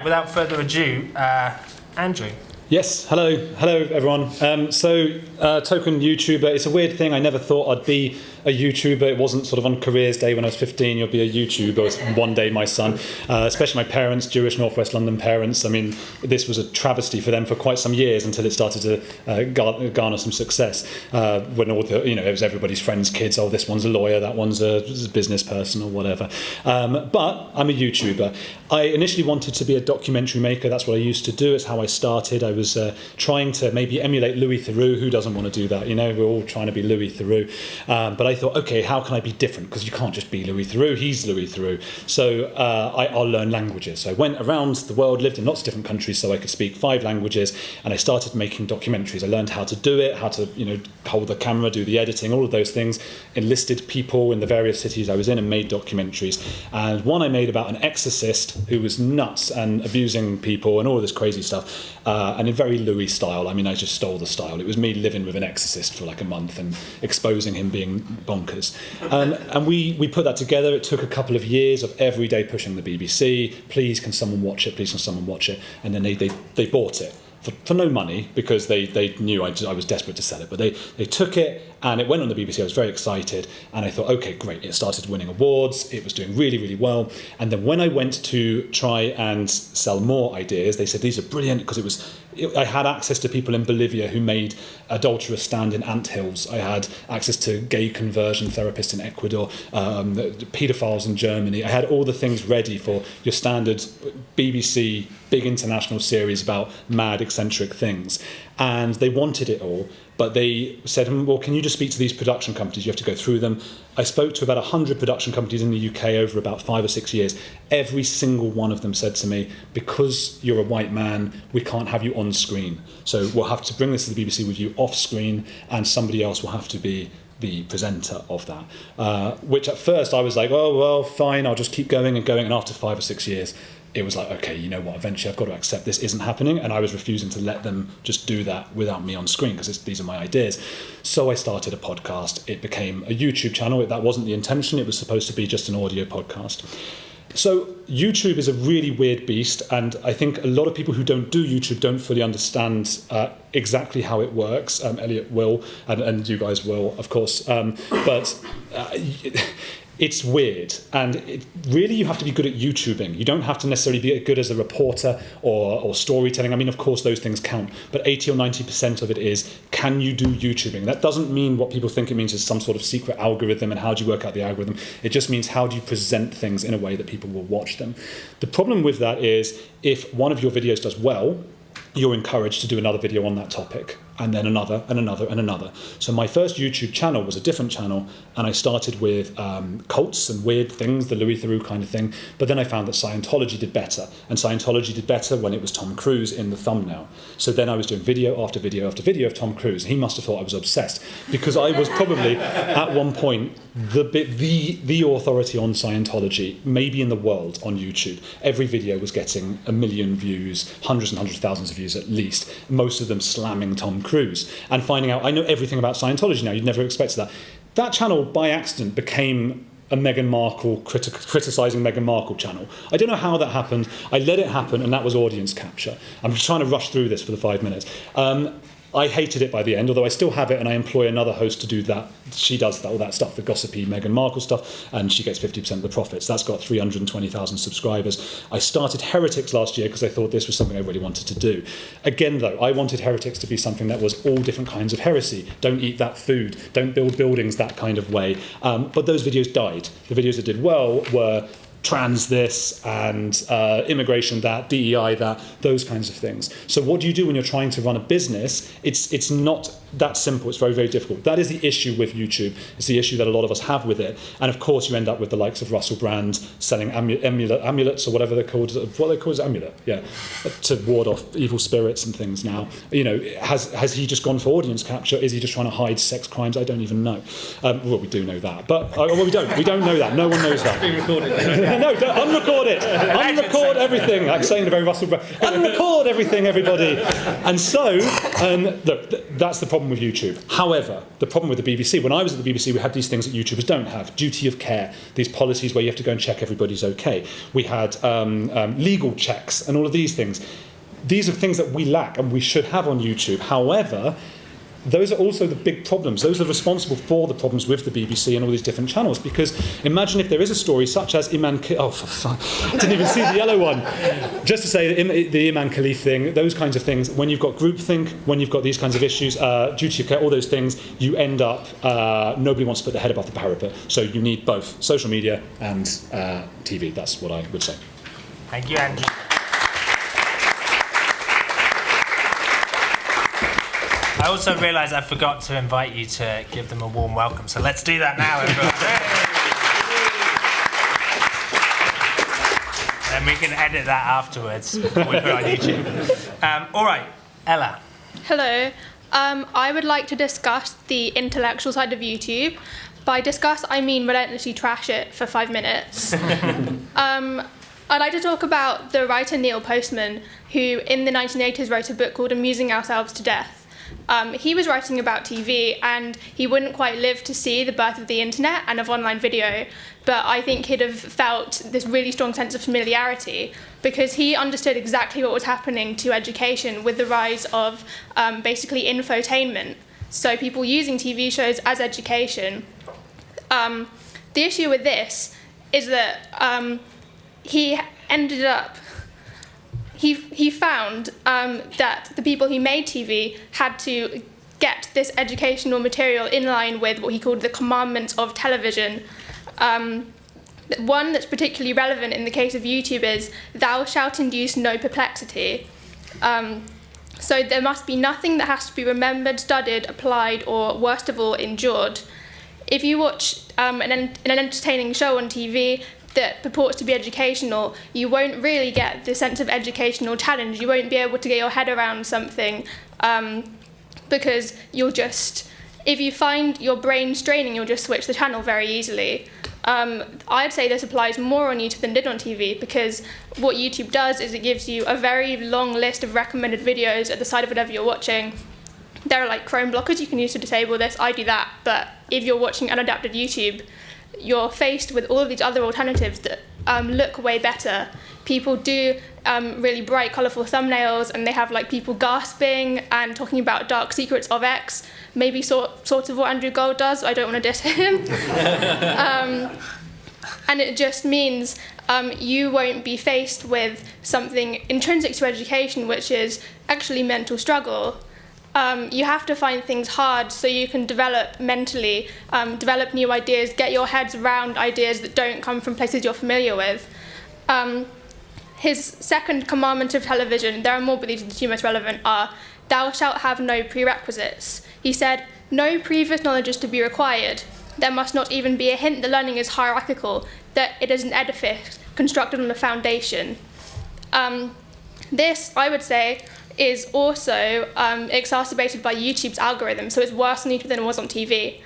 Without further ado, Andrew. Yes, hello everyone. Token YouTuber, it's a weird thing. I never thought I'd be a YouTuber. It wasn't sort of on careers day when I was 15, you'll be a YouTuber. One day my son, especially my parents, Jewish Northwest London parents, I mean, this was a travesty for them for quite some years until it started to garner some success. When all the, it was everybody's friends' kids, oh, this one's a lawyer, that one's a business person or whatever. But I'm a YouTuber. I initially wanted to be a documentary maker. That's what I used to do. It's how I started. I was trying to maybe emulate Louis Theroux. Who doesn't want to do that? We're all trying to be Louis Theroux. But I thought, okay, how can I be different? Because you can't just be Louis Theroux. He's Louis Theroux. So I'll learn languages. So I went around the world, lived in lots of different countries so I could speak 5 languages, and I started making documentaries. I learned how to do it, how to hold the camera, do the editing, all of those things, enlisted people in the various cities I was in and made documentaries. And one I made about an exorcist who was nuts and abusing people and all this crazy stuff, and in very Louis style. I mean, I just stole the style. It was me living with an exorcist for like a month and exposing him being bonkers. And we put that together. It took a couple of years of every day pushing the BBC. Please, can someone watch it? Please, can someone watch it? And then they bought it. For no money, because they knew I was desperate to sell it. But they took it, and it went on the BBC. I was very excited, and I thought, okay, great. It started winning awards. It was doing really, really well. And then when I went to try and sell more ideas, they said, these are brilliant, because I had access to people in Bolivia who made adulterous stand in anthills. I had access to gay conversion therapists in Ecuador, paedophiles in Germany. I had all the things ready for your standard BBC big international series about mad, eccentric things. And they wanted it all, but they said, well, can you just speak to these production companies? You have to go through them. I spoke to about 100 production companies in the UK over about 5 or 6 years. Every single one of them said to me, because you're a white man, we can't have you on screen. So we'll have to bring this to the BBC with you off screen, and somebody else will have to be the presenter of that. Which at first I was like, oh, well, fine, I'll just keep going. And after 5 or 6 years, it was like, okay, you know what, eventually I've got to accept this isn't happening, and I was refusing to let them just do that without me on screen, because these are my ideas. So I started a podcast. It became a YouTube channel. That wasn't the intention. It was supposed to be just an audio podcast. So YouTube is a really weird beast, and I think a lot of people who don't do YouTube don't fully understand exactly how it works. Elliot will, and you guys will, of course. But it's weird, and really you have to be good at YouTubing. You don't have to necessarily be good as a reporter or storytelling. I mean, of course, those things count, but 80 or 90% of it is, can you do YouTubing? That doesn't mean what people think it means is some sort of secret algorithm and how do you work out the algorithm. It just means how do you present things in a way that people will watch them. The problem with that is if one of your videos does well, you're encouraged to do another video on that topic, and then another, and another, and another. So my first YouTube channel was a different channel, and I started with cults and weird things, the Louis Theroux kind of thing, but then I found that Scientology did better, and Scientology did better when it was Tom Cruise in the thumbnail. So then I was doing video after video after video of Tom Cruise. He must have thought I was obsessed, because I was probably, at one point, the authority on Scientology, maybe in the world, on YouTube. Every video was getting 1 million views, hundreds and hundreds of thousands of views at least, most of them slamming Tom Cruise, and finding out I know everything about Scientology now. You'd never expected that. That channel, by accident, became a Meghan Markle, criticising Meghan Markle channel. I don't know how that happened. I let it happen, and that was audience capture. I'm just trying to rush through this for the 5 minutes. I hated it by the end, although I still have it, and I employ another host to do that. She does all that stuff, the gossipy Meghan Markle stuff, and she gets 50% of the profits. That's got 320,000 subscribers. I started Heretics last year because I thought this was something I really wanted to do. Again, though, I wanted Heretics to be something that was all different kinds of heresy. Don't eat that food, don't build buildings that kind of way. But those videos died. The videos that did well were trans this and immigration that, DEI that, those kinds of things. So what do you do when you're trying to run a business? It's not that simple. It's very, very difficult. That is the issue with YouTube. It's the issue that a lot of us have with it. And of course, you end up with the likes of Russell Brand selling amulets or whatever they're called. What they call is amulet, yeah, to ward off evil spirits and things. Now, has he just gone for audience capture? Is he just trying to hide sex crimes? I don't even know. Well, we do know that, but we don't. We don't know that. No one knows that. It's being recorded. No, don't unrecord it. Unrecord everything. Like saying the very Russell Brand. Unrecord everything, everybody. And so, look, that's the problem problem with YouTube. However, the problem with the BBC, when I was at the BBC, we had these things that YouTubers don't have. Duty of care, these policies where you have to go and check everybody's okay. We had legal checks and all of these things. These are things that we lack and we should have on YouTube. However, those are also the big problems. Those are responsible for the problems with the BBC and all these different channels. Because imagine if there is a story such as oh, for fun, I didn't even see the yellow one. Just to say, the Iman Khalif thing, those kinds of things, when you've got groupthink, when you've got these kinds of issues, duty of care, all those things, you end up, nobody wants to put their head above the parapet. So you need both social media and TV. That's what I would say. Thank you, Andrew. I also realised I forgot to invite you to give them a warm welcome, so let's do that now, everyone. And we can edit that afterwards before we put it on YouTube. All right, Ella. Hello. I would like to discuss the intellectual side of YouTube. By discuss, I mean relentlessly trash it for 5 minutes. I'd like to talk about the writer Neil Postman, who in the 1980s wrote a book called Amusing Ourselves to Death. He was writing about TV and he wouldn't quite live to see the birth of the internet and of online video, but I think he'd have felt this really strong sense of familiarity because he understood exactly what was happening to education with the rise of basically infotainment, so people using TV shows as education. The issue with this is that he ended up He found that the people who made TV had to get this educational material in line with what he called the commandments of television. One that's particularly relevant in the case of YouTube is, "Thou shalt induce no perplexity." So there must be nothing that has to be remembered, studied, applied, or worst of all, endured. If you watch an entertaining show on TV that purports to be educational, you won't really get the sense of educational challenge. You won't be able to get your head around something because you'll just, if you find your brain straining, you'll just switch the channel very easily. I'd say this applies more on YouTube than it did on TV, because what YouTube does is it gives you a very long list of recommended videos at the side of whatever you're watching. There are like Chrome blockers you can use to disable this. I do that, but if you're watching unadapted YouTube, you're faced with all of these other alternatives that look way better. People do really bright, colourful thumbnails, and they have like people gasping and talking about dark secrets of X, maybe sort of what Andrew Gold does. I don't want to diss him. And it just means you won't be faced with something intrinsic to education, which is actually mental struggle. You have to find things hard so you can develop mentally, develop new ideas, get your heads around ideas that don't come from places you're familiar with. His second commandment of television, there are more, but these are the two most relevant, are, "Thou shalt have no prerequisites." He said, "No previous knowledge is to be required. There must not even be a hint that learning is hierarchical, that it is an edifice constructed on a foundation." This, I would say, is also exacerbated by YouTube's algorithm, so it's worse on YouTube than it was on TV.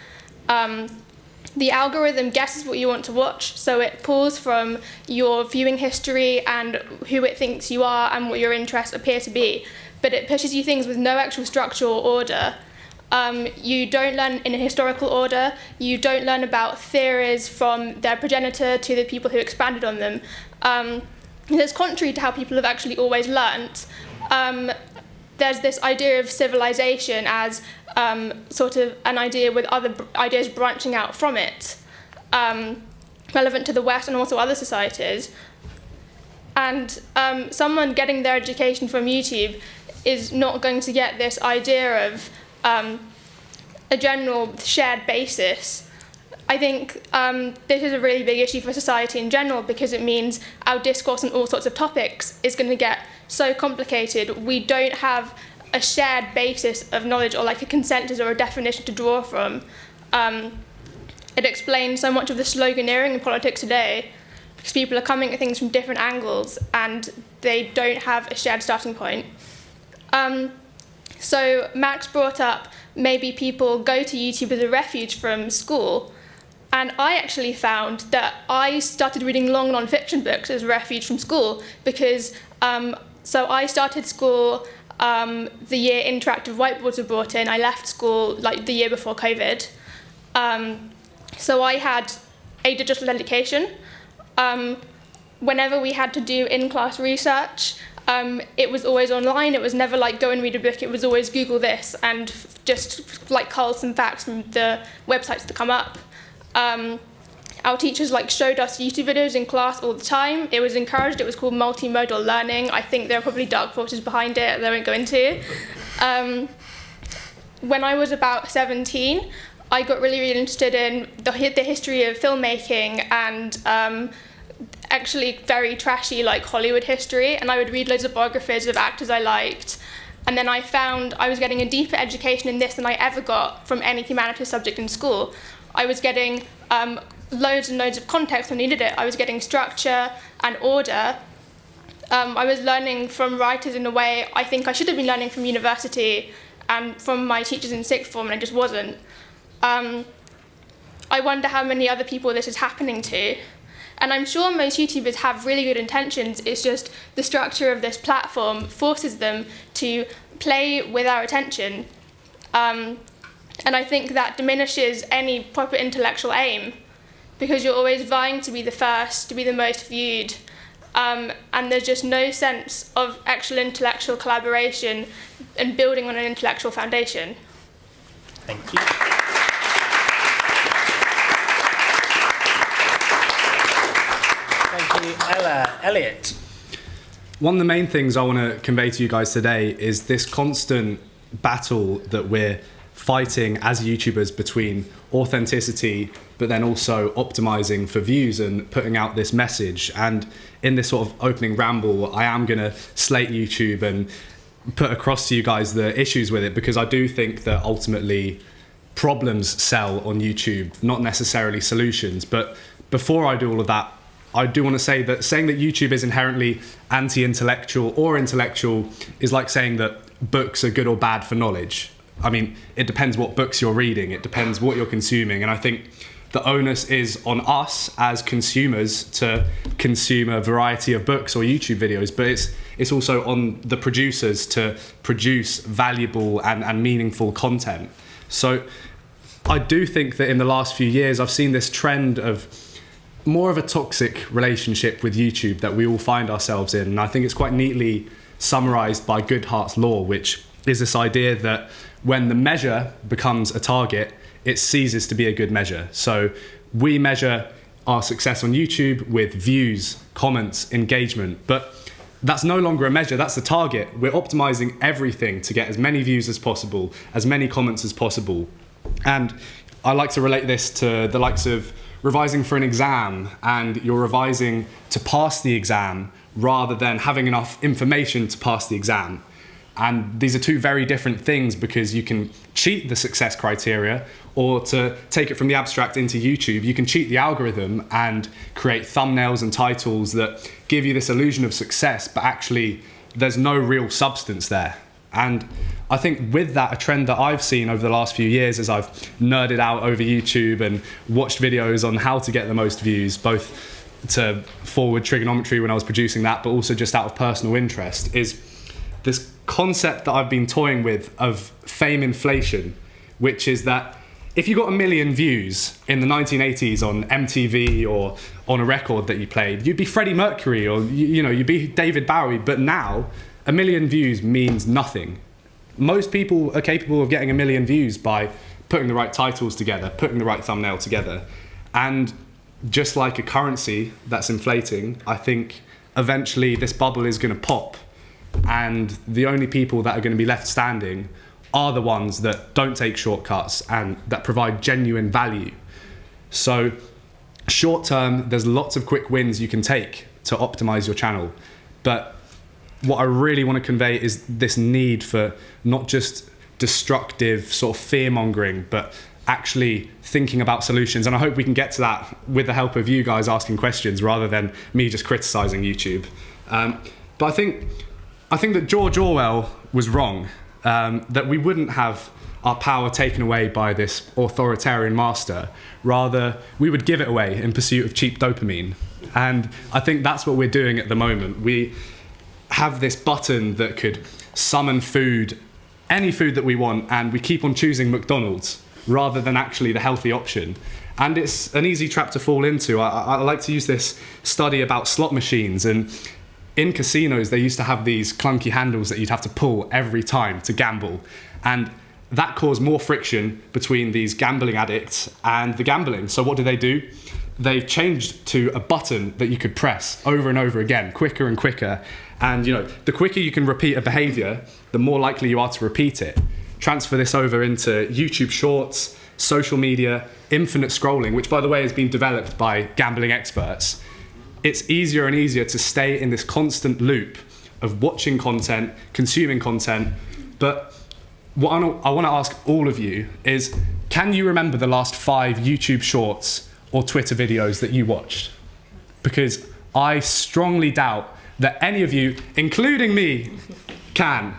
The algorithm guesses what you want to watch, so it pulls from your viewing history and who it thinks you are and what your interests appear to be, but it pushes you things with no actual structure or order. You don't learn in a historical order, you don't learn about theories from their progenitor to the people who expanded on them. It's contrary to how people have actually always learnt. There's this idea of civilization as sort of an idea with other ideas branching out from it, relevant to the West and also other societies. And someone getting their education from YouTube is not going to get this idea of a general shared basis. I think this is a really big issue for society in general, because it means our discourse on all sorts of topics is going to get so complicated. We don't have a shared basis of knowledge or like a consensus or a definition to draw from. It explains so much of the sloganeering in politics today, because people are coming at things from different angles and they don't have a shared starting point. So Max brought up maybe people go to YouTube as a refuge from school. And I actually found that I started reading long non-fiction books as a refuge from school, because so I started school the year interactive whiteboards were brought in, I left school like the year before COVID. So I had a digital education. Whenever we had to do in-class research, it was always online. It was never like go and read a book. It was always Google this and just like cull some facts from the websites that come up. Our teachers like showed us YouTube videos in class all the time. It was encouraged. It was called multimodal learning. I think there are probably dark forces behind it that I won't go into. When I was about 17, I got really interested in the history of filmmaking and actually very trashy like Hollywood history, and I would read loads of biographies of actors I liked, and then I found I was getting a deeper education in this than I ever got from any humanities subject in school. I was getting loads and loads of context when I needed it. I was getting structure and order. I was learning from writers in a way I think I should have been learning from university and from my teachers in sixth form, and I just wasn't. I wonder how many other people this is happening to. And I'm sure most YouTubers have really good intentions. It's just the structure of this platform forces them to play with our attention. And I think that diminishes any proper intellectual aim, because you're always vying to be the first, to be the most viewed. And there's just no sense of actual intellectual collaboration and building on an intellectual foundation. Thank you. Thank you, Ella. Elliot. One of the main things I want to convey to you guys today is this constant battle that we're fighting as YouTubers between authenticity, but then also optimizing for views and putting out this message. And in this sort of opening ramble, I am going to slate YouTube and put across to you guys the issues with it, because I do think that ultimately problems sell on YouTube, not necessarily solutions. But before I do all of that, I do want to say that saying that YouTube is inherently anti-intellectual or intellectual is like saying that books are good or bad for knowledge. I mean, it depends what books you're reading, it depends what you're consuming, and I think the onus is on us as consumers to consume a variety of books or YouTube videos, but it's also on the producers to produce valuable and meaningful content. So I do think that in the last few years I've seen this trend of more of a toxic relationship with YouTube that we all find ourselves in, and I think it's quite neatly summarized by Goodhart's law, which is this idea that when the measure becomes a target, it ceases to be a good measure. So we measure our success on YouTube with views, comments, engagement, but that's no longer a measure, that's the target. We're optimizing everything to get as many views as possible, as many comments as possible. And I like to relate this to the likes of revising for an exam, and you're revising to pass the exam rather than having enough information to pass the exam. And these are two very different things, because you can cheat the success criteria, or to take it from the abstract into YouTube, you can cheat the algorithm and create thumbnails and titles that give you this illusion of success, but actually there's no real substance there. And I think with that, a trend that I've seen over the last few years as I've nerded out over YouTube and watched videos on how to get the most views, both to forward trigonometry when I was producing that, but also just out of personal interest, is this concept that I've been toying with of fame inflation, which is that if you got 1 million views in the 1980s on MTV or on a record that you played, you'd be Freddie Mercury, or you'd be David Bowie. But now 1 million views means nothing. Most people are capable of getting 1 million views by putting the right titles together, putting the right thumbnail together. And just like a currency that's inflating, I think eventually this bubble is going to pop, and the only people that are going to be left standing are the ones that don't take shortcuts and that provide genuine value. So short term, there's lots of quick wins you can take to optimize your channel. But what I really want to convey is this need for not just destructive sort of fear mongering, but actually thinking about solutions. And I hope we can get to that with the help of you guys asking questions rather than me just criticizing YouTube. But I think that George Orwell was wrong, that we wouldn't have our power taken away by this authoritarian master. Rather, we would give it away in pursuit of cheap dopamine. And I think that's what we're doing at the moment. We have this button that could summon food, any food that we want, and we keep on choosing McDonald's rather than actually the healthy option. And it's an easy trap to fall into. I like to use this study about slot machines, and in casinos they used to have these clunky handles that you'd have to pull every time to gamble, and that caused more friction between these gambling addicts and the gambling. So what do? They changed to a button that you could press over and over again, quicker and quicker. And the quicker you can repeat a behavior, the more likely you are to repeat it. Transfer this over into YouTube Shorts, social media, infinite scrolling, which by the way has been developed by gambling experts. It's easier and easier to stay in this constant loop of watching content, consuming content. But what I want to ask all of you is, can you remember the last 5 YouTube Shorts or Twitter videos that you watched? Because I strongly doubt that any of you, including me, can.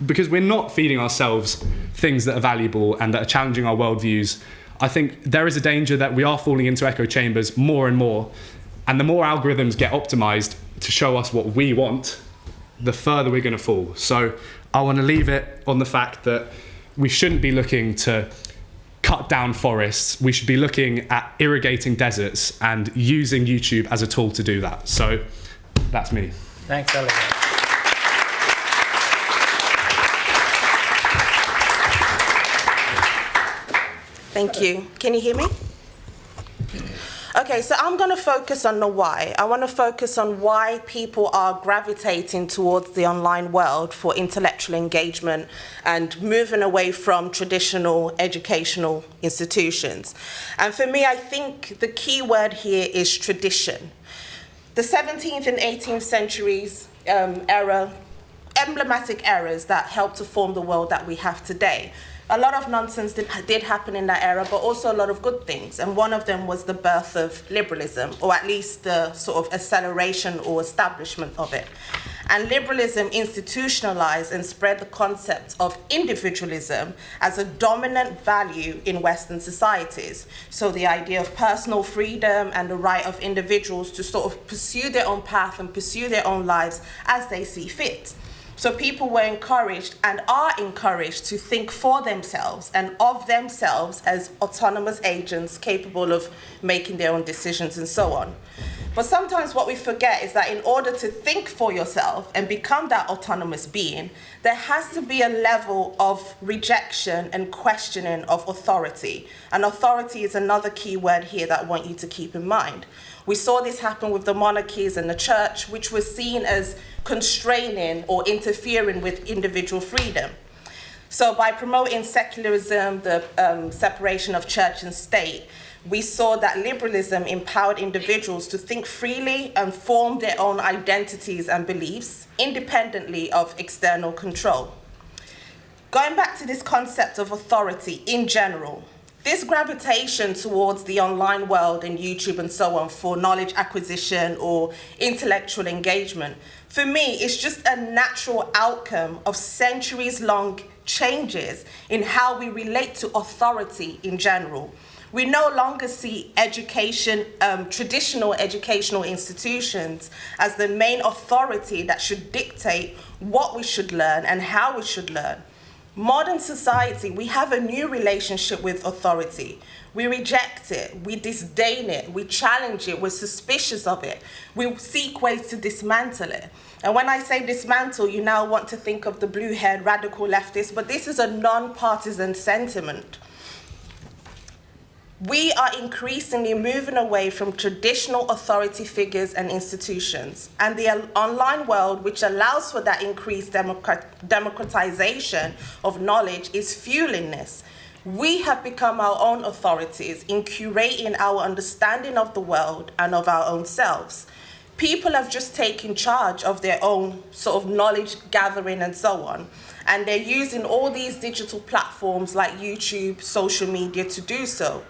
Because we're not feeding ourselves things that are valuable and that are challenging our worldviews. I think there is a danger that we are falling into echo chambers more and more. And the more algorithms get optimized to show us what we want, the further we're going to fall. So I want to leave it on the fact that we shouldn't be looking to cut down forests. We should be looking at irrigating deserts and using YouTube as a tool to do that. So that's me. Thanks, Elliot. Thank you. Can you hear me? Okay, so I'm going to focus on the why. I want to focus on why people are gravitating towards the online world for intellectual engagement and moving away from traditional educational institutions. And for me, I think the key word here is tradition. The 17th and 18th centuries emblematic eras that helped to form the world that we have today. A lot of nonsense did happen in that era, but also a lot of good things. And one of them was the birth of liberalism, or at least the sort of acceleration or establishment of it. And liberalism institutionalized and spread the concept of individualism as a dominant value in Western societies. So the idea of personal freedom and the right of individuals to sort of pursue their own path and pursue their own lives as they see fit. So people were encouraged and are encouraged to think for themselves and of themselves as autonomous agents capable of making their own decisions and so on. But sometimes what we forget is that in order to think for yourself and become that autonomous being, there has to be a level of rejection and questioning of authority. And authority is another key word here that I want you to keep in mind. We saw this happen with the monarchies and the church, which was seen as constraining or interfering with individual freedom. So by promoting secularism, the separation of church and state, we saw that liberalism empowered individuals to think freely and form their own identities and beliefs independently of external control. Going back to this concept of authority in general, this gravitation towards the online world and YouTube and so on for knowledge acquisition or intellectual engagement, for me, it's just a natural outcome of centuries-long changes in how we relate to authority in general. We no longer see education, traditional educational institutions as the main authority that should dictate what we should learn and how we should learn. Modern society, we have a new relationship with authority. We reject it, we disdain it, we challenge it, we're suspicious of it. We seek ways to dismantle it. And when I say dismantle, you now want to think of the blue-haired radical leftists, but this is a non-partisan sentiment. We are increasingly moving away from traditional authority figures and institutions, and the online world, which allows for that increased democratization of knowledge, is fueling this. We have become our own authorities in curating our understanding of the world and of our own selves. People have just taken charge of their own sort of knowledge gathering and so on, and they're using all these digital platforms like YouTube, social media to do so.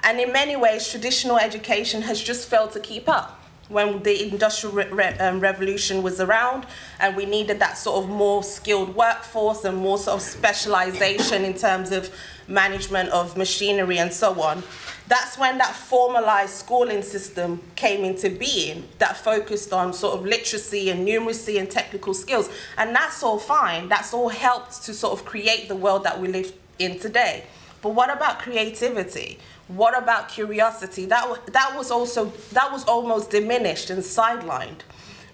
And in many ways, traditional education has just failed to keep up. when the Industrial Revolution was around, and we needed that sort of more skilled workforce and more sort of specialization in terms of management of machinery and so on. That's when that formalized schooling system came into being that focused on sort of literacy and numeracy and technical skills. And that's all fine. That's all helped to sort of create the world that we live in today. But what about creativity? What about curiosity? That was almost diminished and sidelined.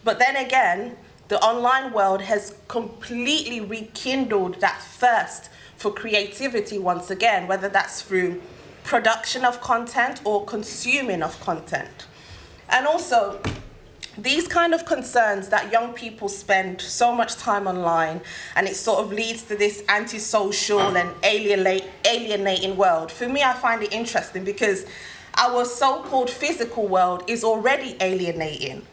But then again, the online world has completely rekindled that thirst for creativity once again, whether that's through production of content or consuming of content. And also, these kind of concerns that young people spend so much time online, and it sort of leads to this antisocial and alienating world. For me, I find it interesting because our so-called physical world is already alienating.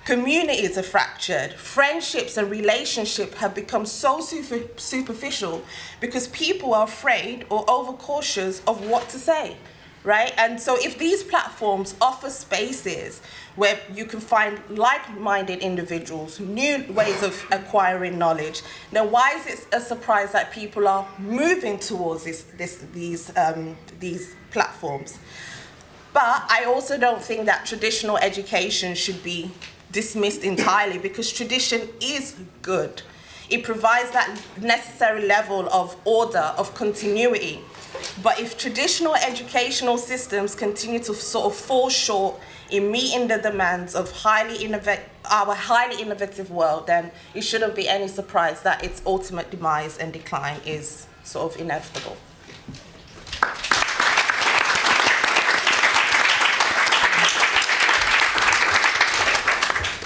Communities are fractured. Friendships and relationships have become so superficial because people are afraid or overcautious of what to say, right? And so if these platforms offer spaces where you can find like-minded individuals, new ways of acquiring knowledge, then why is it a surprise that people are moving towards these platforms? But I also don't think that traditional education should be dismissed entirely, because tradition is good. It provides that necessary level of order, of continuity. But if traditional educational systems continue to sort of fall short in meeting the demands of our highly innovative world, then it shouldn't be any surprise that its ultimate demise and decline is sort of inevitable.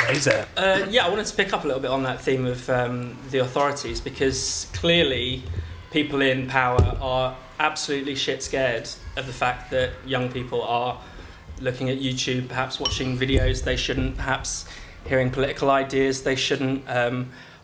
Fraser. Yeah, I wanted to pick up a little bit on that theme of the authorities, because clearly people in power are absolutely shit scared of the fact that young people are looking at YouTube, perhaps watching videos they shouldn't, perhaps hearing political ideas they shouldn't,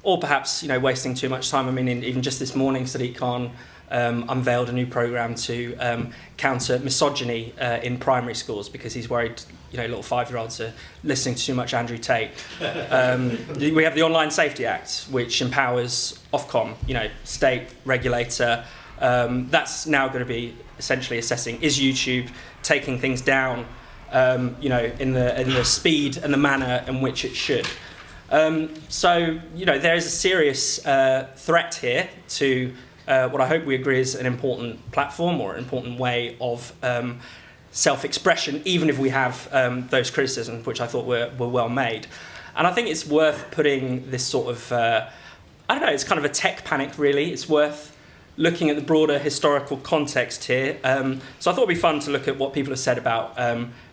or perhaps wasting too much time. I mean, even just this morning, Sadiq Khan unveiled a new programme to counter misogyny in primary schools, because he's worried little 5-year-olds are listening to too much Andrew Tate. We have the Online Safety Act, which empowers Ofcom, state regulator. That's now going to be essentially assessing, is YouTube taking things down in the speed and the manner in which it should. So there is a serious threat here to what I hope we agree is an important platform or an important way of self-expression, even if we have those criticisms, which I thought were well made. And I think it's worth putting this sort of, it's kind of a tech panic, really. It's worth looking at the broader historical context here. So I thought it'd be fun to look at what people have said about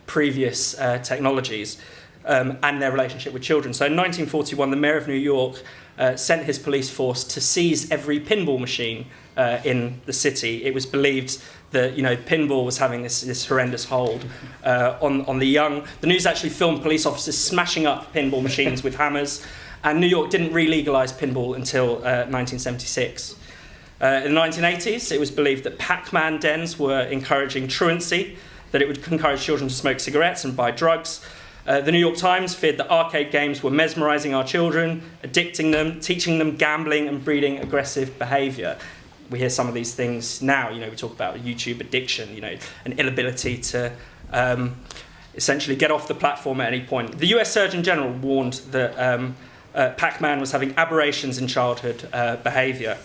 previous technologies and their relationship with children. So in 1941, the mayor of New York sent his police force to seize every pinball machine in the city. It was believed that pinball was having this horrendous hold on the young. The news actually filmed police officers smashing up pinball machines with hammers, and New York didn't re-legalise pinball until 1976. In the 1980s, it was believed that Pac-Man dens were encouraging truancy, that it would encourage children to smoke cigarettes and buy drugs. The New York Times feared that arcade games were mesmerising our children, addicting them, teaching them gambling and breeding aggressive behaviour. We hear some of these things now. We talk about YouTube addiction, an inability to essentially get off the platform at any point. The US Surgeon General warned that Pac-Man was having aberrations in childhood behaviour.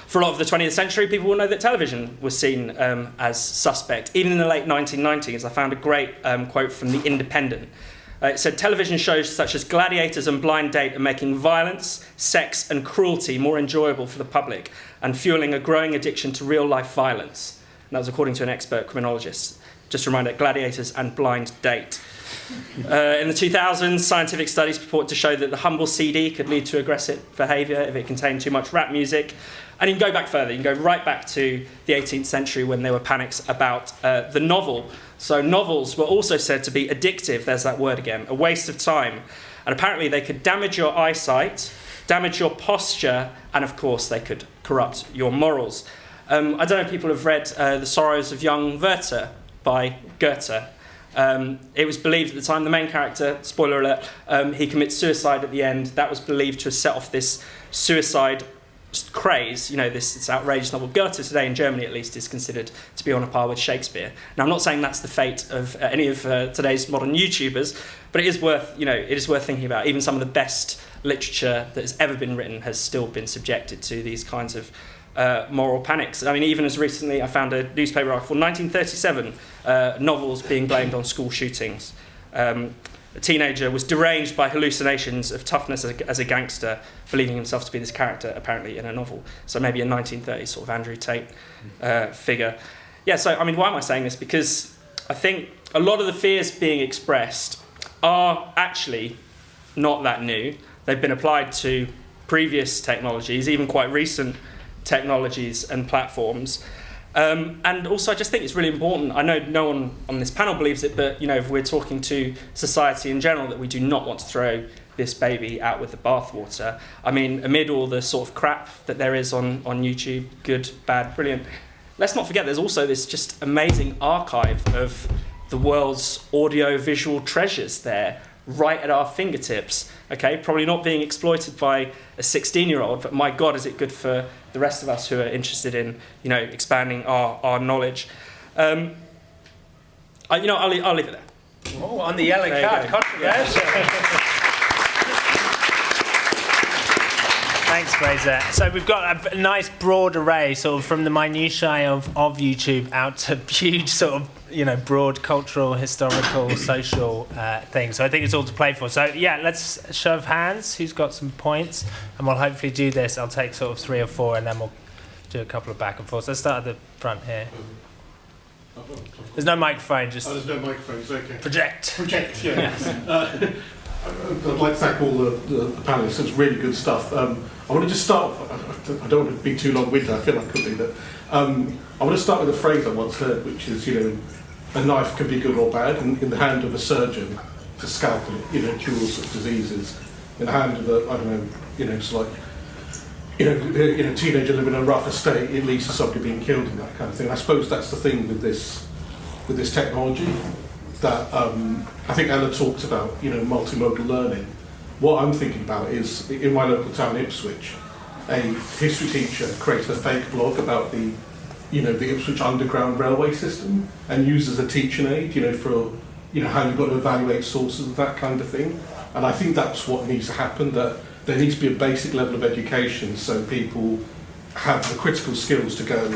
For a lot of the 20th century, people will know that television was seen as suspect. Even in the late 1990s, I found a great quote from The Independent. It said, television shows such as Gladiators and Blind Date are making violence, sex and cruelty more enjoyable for the public and fueling a growing addiction to real-life violence. And that was according to an expert criminologist. Just a reminder, Gladiators and Blind Date. In the 2000s, scientific studies purport to show that the humble CD could lead to aggressive behaviour if it contained too much rap music. And you can go back further. You can go right back to the 18th century when there were panics about the novel. So novels were also said to be addictive, there's that word again, a waste of time. And apparently they could damage your eyesight, damage your posture, and of course they could corrupt your morals. I don't know if people have read The Sorrows of Young Werther by Goethe. It was believed at the time, the main character, spoiler alert, he commits suicide at the end. That was believed to have set off this suicide craze, this outrageous novel. Goethe today, in Germany at least, is considered to be on a par with Shakespeare. Now, I'm not saying that's the fate of any of today's modern YouTubers, but it is worth thinking about. Even some of the best literature that has ever been written has still been subjected to these kinds of moral panics. I mean, even as recently, I found a newspaper article, 1937, novels being blamed on school shootings. A teenager was deranged by hallucinations of toughness as a gangster, believing himself to be this character, apparently, in a novel. So maybe a 1930s sort of Andrew Tate figure. Yeah, so, I mean, why am I saying this? Because I think a lot of the fears being expressed are actually not that new. They've been applied to previous technologies, even quite recent technologies and platforms. And also, I just think it's really important. I know no one on this panel believes it, but if we're talking to society in general, that we do not want to throw this baby out with the bathwater. I mean, amid all the sort of crap that there is on YouTube, good, bad, brilliant, let's not forget there's also this just amazing archive of the world's audio-visual treasures there, right at our fingertips. Okay, probably not being exploited by a 16-year-old, but my God, is it good for the rest of us who are interested in, expanding our knowledge. I'll leave it there. Oh, on the yellow card, controversial. Thanks, Fraser. So we've got a nice broad array, sort of from the minutiae of YouTube out to huge sort of, broad cultural, historical, social things. So I think it's all to play for. So yeah, let's show of hands who's got some points, and we'll hopefully do this. I'll take sort of 3 or 4, and then we'll do a couple of back and forth. So let's start at the front here. There's no microphone, just... Oh, there's no microphone, it's okay. Project, yeah. I'd like to thank all the panelists. It's really good stuff. I want to just start. I don't want to be too long-winded. I feel like I could be, but I want to start with a phrase I once heard, which is, a knife can be good or bad. In the hand of a surgeon, to scalpel it, cures diseases. In the hand of it's like, teenager living in a rough estate, it leads to somebody being killed and that kind of thing. And I suppose that's the thing with this technology. That I think Ella talked about, multimodal learning. What I'm thinking about is, in my local town, Ipswich, a history teacher created a fake blog about the Ipswich Underground railway system, and used as a teaching aid, for, how you've got to evaluate sources and that kind of thing. And I think that's what needs to happen, that there needs to be a basic level of education so people have the critical skills to go,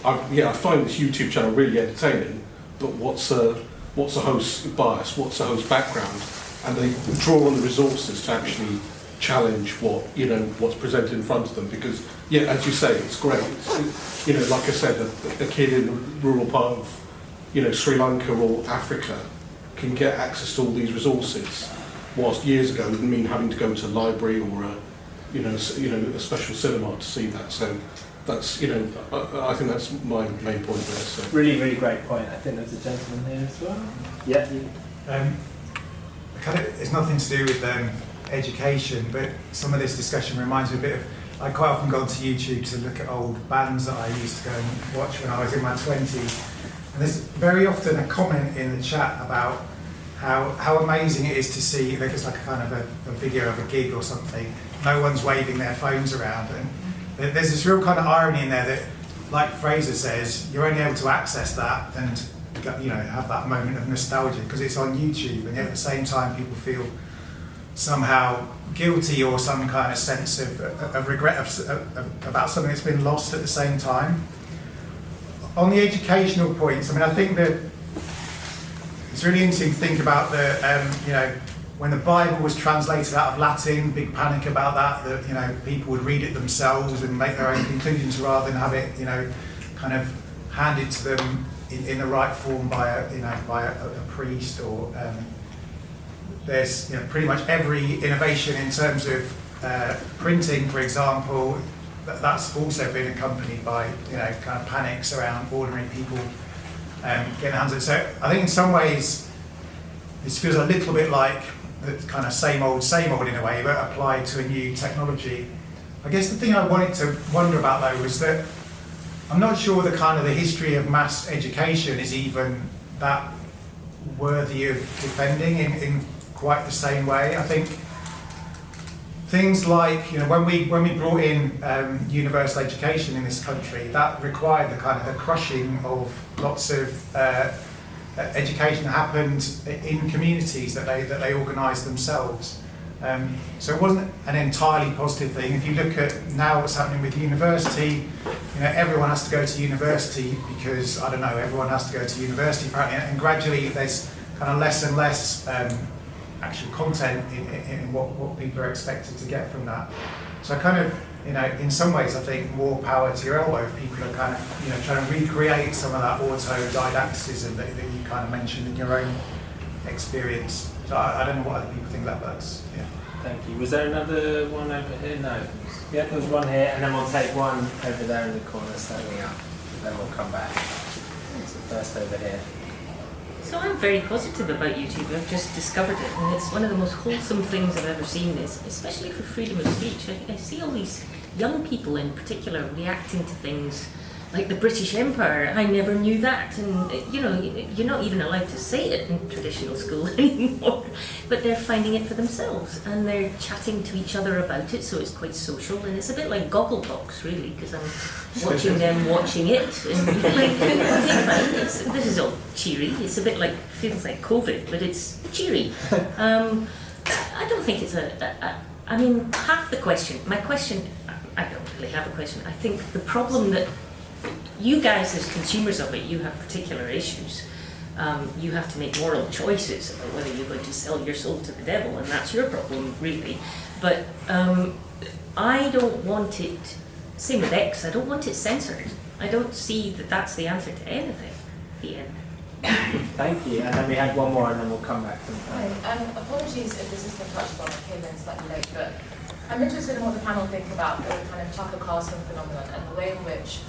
I find this YouTube channel really entertaining, but what's a host's bias, what's a host's background, and they draw on the resources to actually challenge what's presented in front of them. Because as you say, it's great. Like I said, a kid in a rural part of Sri Lanka or Africa can get access to all these resources, whilst years ago it didn't mean having to go to a library or a special cinema to see that. So that's, I think that's my main point there. So. Really, really great point. I think there's a gentleman here as well. Yeah. It's nothing to do with education, but some of this discussion reminds me a bit of, I quite often go onto YouTube to look at old bands that I used to go and watch when I was in my 20s. And there's very often a comment in the chat about how amazing it is to see, like it's like a kind of a video of a gig or something, no one's waving their phones around. And there's this real kind of irony in there that, like Fraser says, you're only able to access that and have that moment of nostalgia because it's on YouTube, and yet at the same time people feel somehow guilty or some kind of sense of regret about something that's been lost at the same time. On the educational points, I think that it's really interesting to think about when the Bible was translated out of Latin, big panic about that people would read it themselves and make their own conclusions rather than have it, kind of handed to them in the right form by a priest or there's pretty much every innovation in terms of printing, for example, that's also been accompanied by kind of panics around ordinary people getting their hands on it. So I think in some ways this feels a little bit like the kind of same old in a way, but applied to a new technology. I guess the thing I wanted to wonder about though was that I'm not sure the history of mass education is even that worthy of defending in quite the same way. I think things like, you know, when we brought in universal education in this country, that required the kind of the crushing of lots of education that happened in communities that they organised themselves. So it wasn't an entirely positive thing. If you look at now what's happening with university, you know, everyone has to go to university because, I don't know, everyone has to go to university apparently, and gradually there's kind of less and less actual content in what people are expected to get from that. So I kind of, you know, in some ways I think more power to your elbow if people are kind of, you know, trying to recreate some of that autodidacticism that you kind of mentioned in your own experience. So I don't know what other people think about that. Yeah. Thank you. Was there another one over here? No. Yeah, there was one here, and then we'll take one over there in the corner standing up. Then we'll come back. So first over here. So I'm very positive about YouTube. I've just discovered it, and it's one of the most wholesome things I've ever seen, especially for freedom of speech. I see all these young people in particular reacting to things like the British Empire. I never knew that, and you know, you're not even allowed to say it in traditional school anymore, but they're finding it for themselves, and they're chatting to each other about it, so it's quite social, and it's a bit like Gogglebox really, because I'm watching them watching it, and like, this is all cheery. It's a bit like, feels like COVID, but it's cheery. I don't think it's I mean, half the question, my question, I don't really have a question. I think the problem that you guys as consumers of it, you have particular issues. You have to make moral choices about whether you're going to sell your soul to the devil, and that's your problem, really. But I don't want it, same with X, I don't want it censored. I don't see that that's the answer to anything. The end. Thank you. And then we had one more, and then we'll come back to Hi. Apologies if this has been touched on, I came in slightly late, but I'm interested in what the panel think about the kind of Tucker Carlson phenomenon and the way in which,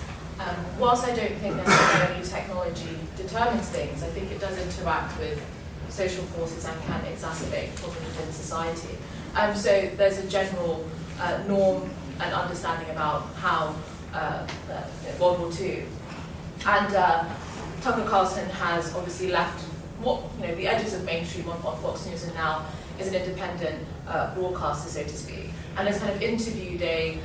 whilst I don't think necessarily technology determines things, I think it does interact with social forces and can exacerbate problems within society. So there's a general norm and understanding about how World War II. And Tucker Carlson has obviously left the edges of mainstream on Fox News, and now is an independent broadcaster, so to speak, and has kind of interviewed a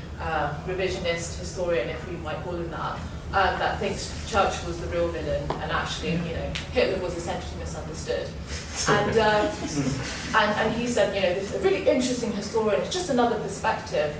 revisionist historian, if we might call him that, that thinks Churchill was the real villain, and actually, Hitler was essentially misunderstood. And he said, this is a really interesting historian. It's just another perspective.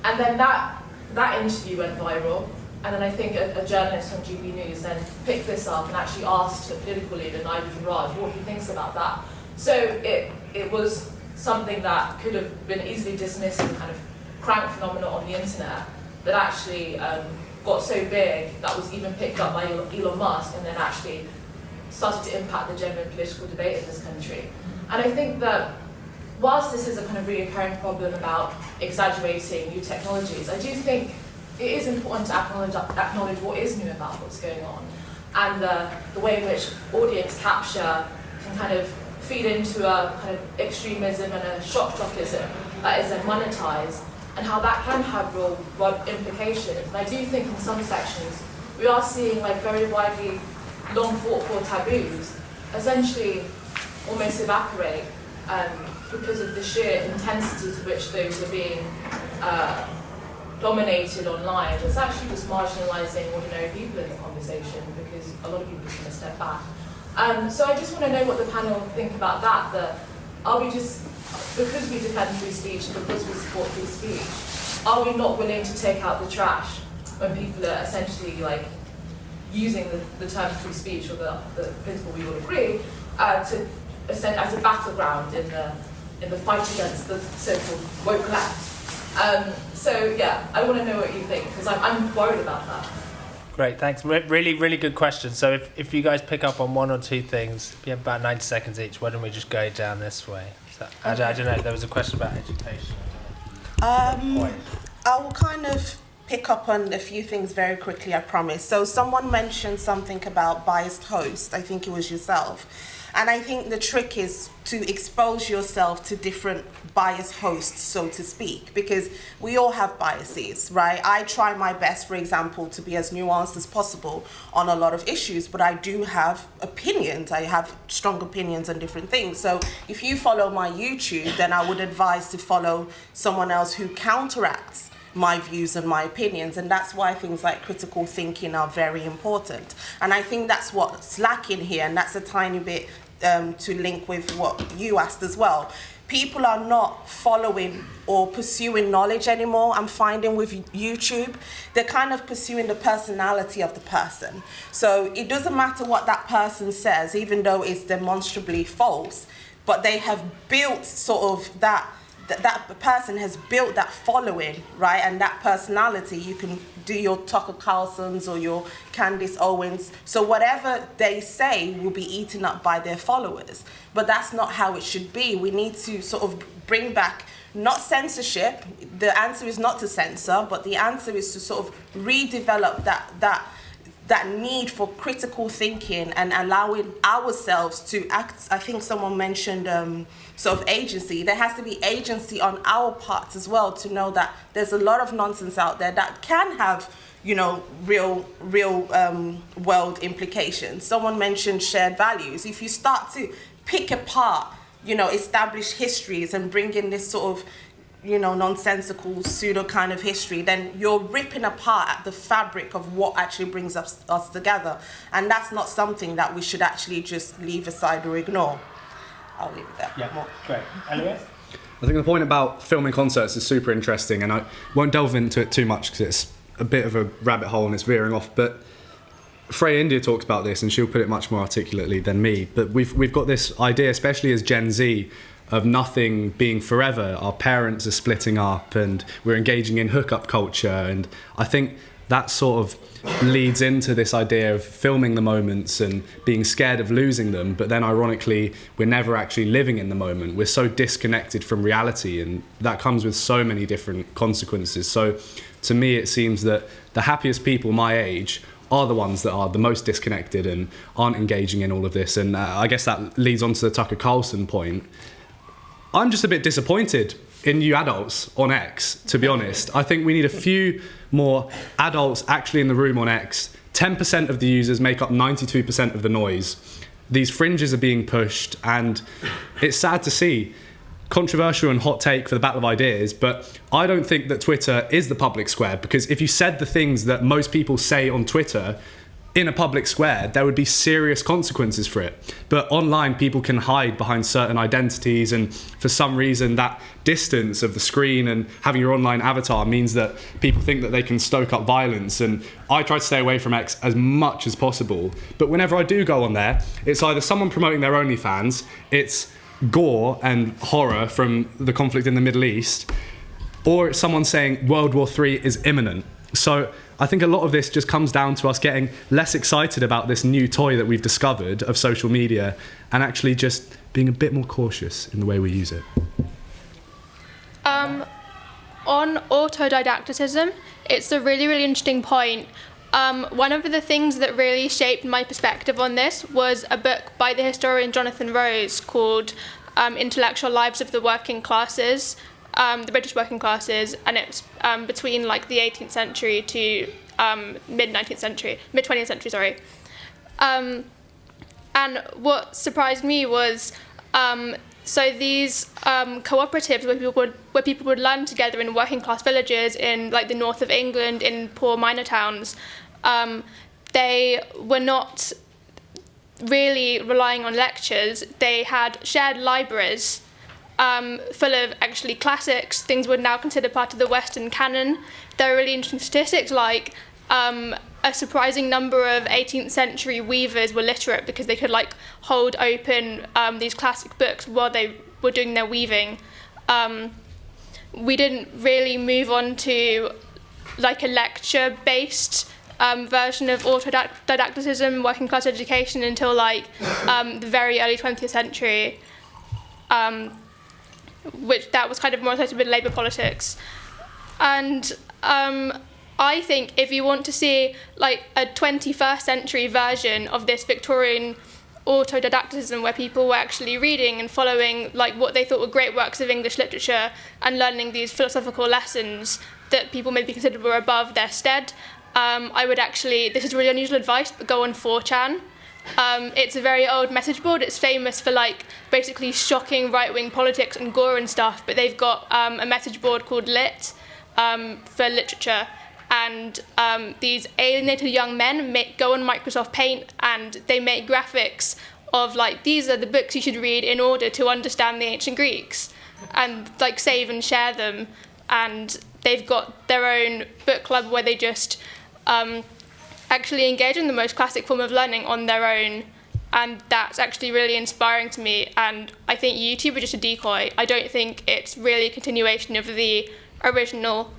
And then that interview went viral. And then I think a journalist on GB News then picked this up and actually asked the political leader, Nigel Farage, what he thinks about that. So it was something that could have been easily dismissed as a kind of crank phenomenon on the internet that actually got so big that was even picked up by Elon Musk and then actually started to impact the general political debate in this country. And I think that whilst this is a kind of reoccurring problem about exaggerating new technologies, I do think it is important to acknowledge what is new about what's going on, and the way in which audience capture can kind of feed into a kind of extremism and a shock jockism that is then monetized, and how that can have real implications. And I do think in some sections we are seeing like very widely long fought for taboos essentially almost evaporate because of the sheer intensity to which those are being dominated online. It's actually just marginalising ordinary people in the conversation because a lot of people are going to step back. So I just want to know what the panel think about that are we just, because we defend free speech and because we support free speech, are we not willing to take out the trash when people are essentially like using the term free speech or the principle we all agree to as a battleground in the fight against the so-called woke left? So yeah, I want to know what you think because I'm worried about that. Great, thanks. Really, really good question. So if you guys pick up on one or two things, we have about 90 seconds each. Why don't we just go down this way? So, I don't know. There was a question about education. I will kind of pick up on a few things very quickly, I promise. So someone mentioned something about biased hosts. I think it was yourself. And I think the trick is to expose yourself to different biased hosts, so to speak, because we all have biases, right? I try my best, for example, to be as nuanced as possible on a lot of issues, but I do have opinions. I have strong opinions on different things. So if you follow my YouTube, then I would advise to follow someone else who counteracts my views and my opinions, and that's why things like critical thinking are very important. And I think that's what's lacking here, and that's a tiny bit to link with what you asked as well. People are not following or pursuing knowledge anymore. I'm finding with YouTube, they're kind of pursuing the personality of the person. So it doesn't matter what that person says, even though it's demonstrably false, but they have built sort of that person has built that following, right? And that personality. You can do your Tucker Carlsons or your Candace Owens. So whatever they say will be eaten up by their followers. But that's not how it should be. We need to sort of bring back, not censorship. The answer is not to censor, but the answer is to sort of redevelop that need for critical thinking and allowing ourselves to act. I think someone mentioned sort of agency. There has to be agency on our parts as well to know that there's a lot of nonsense out there that can have, you know, real world implications. Someone mentioned shared values. If you start to pick apart, you know, established histories and bring in this sort of, you know, nonsensical pseudo kind of history, then you're ripping apart at the fabric of what actually brings us together. And that's not something that we should actually just leave aside or ignore. I'll leave it there. Yeah, great. Elliot? I think the point about filming concerts is super interesting, and I won't delve into it too much because it's a bit of a rabbit hole and it's veering off, but Freya India talks about this and she'll put it much more articulately than me, but we've got this idea, especially as Gen Z, of nothing being forever. Our parents are splitting up and we're engaging in hookup culture, and I think that sort of leads into this idea of filming the moments and being scared of losing them, but then ironically we're never actually living in the moment. We're so disconnected from reality, and that comes with so many different consequences. So to me it seems that the happiest people my age are the ones that are the most disconnected and aren't engaging in all of this. And I guess that leads on to the Tucker Carlson point. I'm just a bit disappointed in you adults on X, to be honest. I think we need a few more adults actually in the room on X. 10% of the users make up 92% of the noise. These fringes are being pushed, and it's sad to see. Controversial and hot take for the battle of ideas, but I don't think that Twitter is the public square, because if you said the things that most people say on Twitter in a public square, there would be serious consequences for it. But online, people can hide behind certain identities, and for some reason that distance of the screen and having your online avatar means that people think that they can stoke up violence. And I try to stay away from X as much as possible, but whenever I do go on there, it's either someone promoting their OnlyFans, it's gore and horror from the conflict in the Middle East, or it's someone saying World War III is imminent. So I think a lot of this just comes down to us getting less excited about this new toy that we've discovered of social media, and actually just being a bit more cautious in the way we use it. On autodidacticism, it's a really, really interesting point. One of the things that really shaped my perspective on this was a book by the historian Jonathan Rose called Intellectual Lives of the Working Classes, the British working classes, and it's between like the 18th century to mid-20th century, sorry. And what surprised me was so these cooperatives where people would learn together in working class villages in like the north of England, in poor minor towns, they were not really relying on lectures. They had shared libraries full of actually classics, things we're now considered part of the Western canon. There are really interesting statistics, like a surprising number of 18th century weavers were literate because they could like hold open these classic books while they were doing their weaving. We didn't really move on to like a lecture-based version of autodidacticism, working class education, until like the very early 20th century, which that was kind of more associated with labour politics. And I think if you want to see like a 21st century version of this Victorian autodidacticism where people were actually reading and following like what they thought were great works of English literature and learning these philosophical lessons that people maybe considered were above their stead, I would actually, this is really unusual advice, but go on 4chan. It's a very old message board. It's famous for like basically shocking right-wing politics and gore and stuff, but they've got a message board called Lit for literature. And these alienated young men go on Microsoft Paint and they make graphics of like, these are the books you should read in order to understand the ancient Greeks, and like save and share them. And they've got their own book club where they just actually engage in the most classic form of learning on their own. And that's actually really inspiring to me. And I think YouTube is just a decoy. I don't think it's really a continuation of the original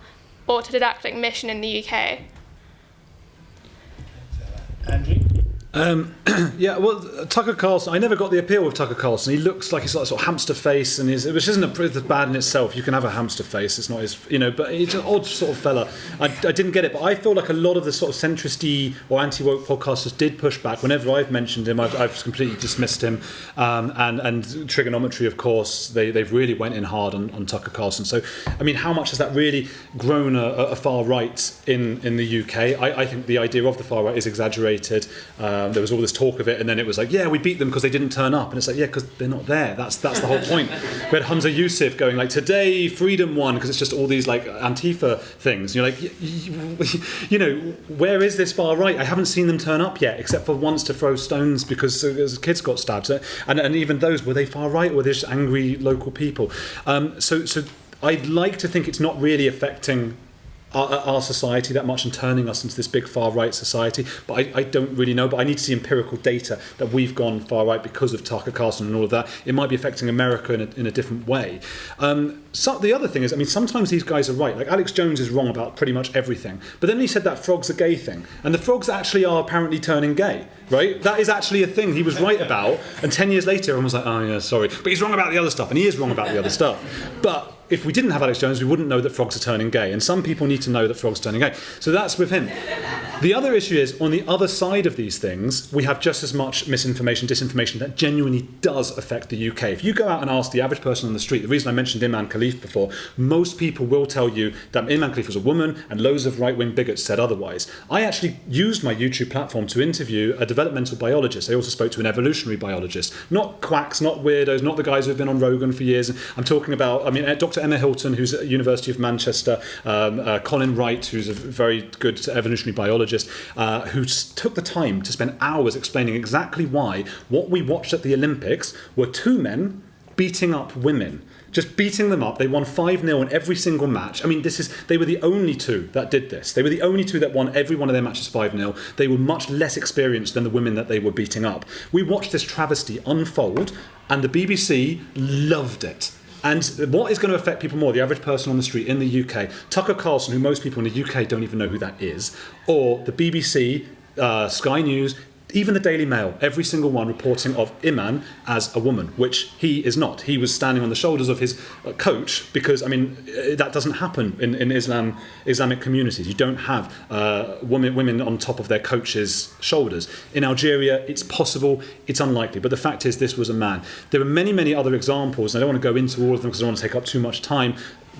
autodidactic mission in the UK. Andrew? Yeah, well, Tucker Carlson, I never got the appeal with Tucker Carlson. He looks like he's got a sort of hamster face, and which isn't bad in itself. You can have a hamster face, it's not his, but he's an odd sort of fella. I didn't get it, but I feel like a lot of the sort of centrist-y or anti-woke podcasters did push back. Whenever I've mentioned him, I've completely dismissed him. And Trigonometry, of course, they've really went in hard on Tucker Carlson. So, I mean, how much has that really grown a far right in the UK? I think the idea of the far right is exaggerated. There was all this talk of it, and then it was like, yeah, we beat them because they didn't turn up, and it's like, yeah, because they're not there. That's the whole point. We had Hamza Yusuf going like, today freedom won, because it's just all these like Antifa things. And you're like, where is this far right? I haven't seen them turn up yet, except for once to throw stones because kids got stabbed. And even those, were they far right, or were they just angry local people? So I'd like to think it's not really affecting our society that much and turning us into this big far right society, but I don't really know. But I need to see empirical data that we've gone far right because of Tucker Carlson and all of that. It might be affecting America in a different way. So the other thing is, I mean, sometimes these guys are right. Like Alex Jones is wrong about pretty much everything, but then he said that frogs are gay thing, and the frogs actually are apparently turning gay. Right? That is actually a thing he was right about, and 10 years later everyone was like, oh yeah, sorry, but he's wrong about the other stuff, and he is wrong about the other stuff. But if we didn't have Alex Jones, we wouldn't know that frogs are turning gay, and some people need to know that frogs are turning gay. So that's with him. The other issue is, on the other side of these things, we have just as much misinformation, disinformation that genuinely does affect the UK. If you go out and ask the average person on the street, the reason I mentioned Imran Khalif before, most people will tell you that Imran Khalif was a woman, and loads of right-wing bigots said otherwise. I actually used my YouTube platform to interview a developmental biologist. I also spoke to an evolutionary biologist. Not quacks, not weirdos, not the guys who've been on Rogan for years. I'm talking about, Dr. Emma Hilton, who's at the University of Manchester, Colin Wright, who's a very good evolutionary biologist, who took the time to spend hours explaining exactly why what we watched at the Olympics were two men beating up women. Just beating them up. They won 5-0 in every single match. I mean, they were the only two that did this. They were the only two that won every one of their matches 5-0. They were much less experienced than the women that they were beating up. We watched this travesty unfold, and the BBC loved it. And what is going to affect people more, the average person on the street in the UK? Tucker Carlson, who most people in the UK don't even know who that is, or the BBC, Sky News, even the Daily Mail, every single one reporting of Iman as a woman, which he is not. He was standing on the shoulders of his coach because, that doesn't happen in Islamic communities. You don't have women on top of their coach's shoulders. In Algeria, it's possible, it's unlikely, but the fact is this was a man. There are many, many other examples, and I don't want to go into all of them because I don't want to take up too much time.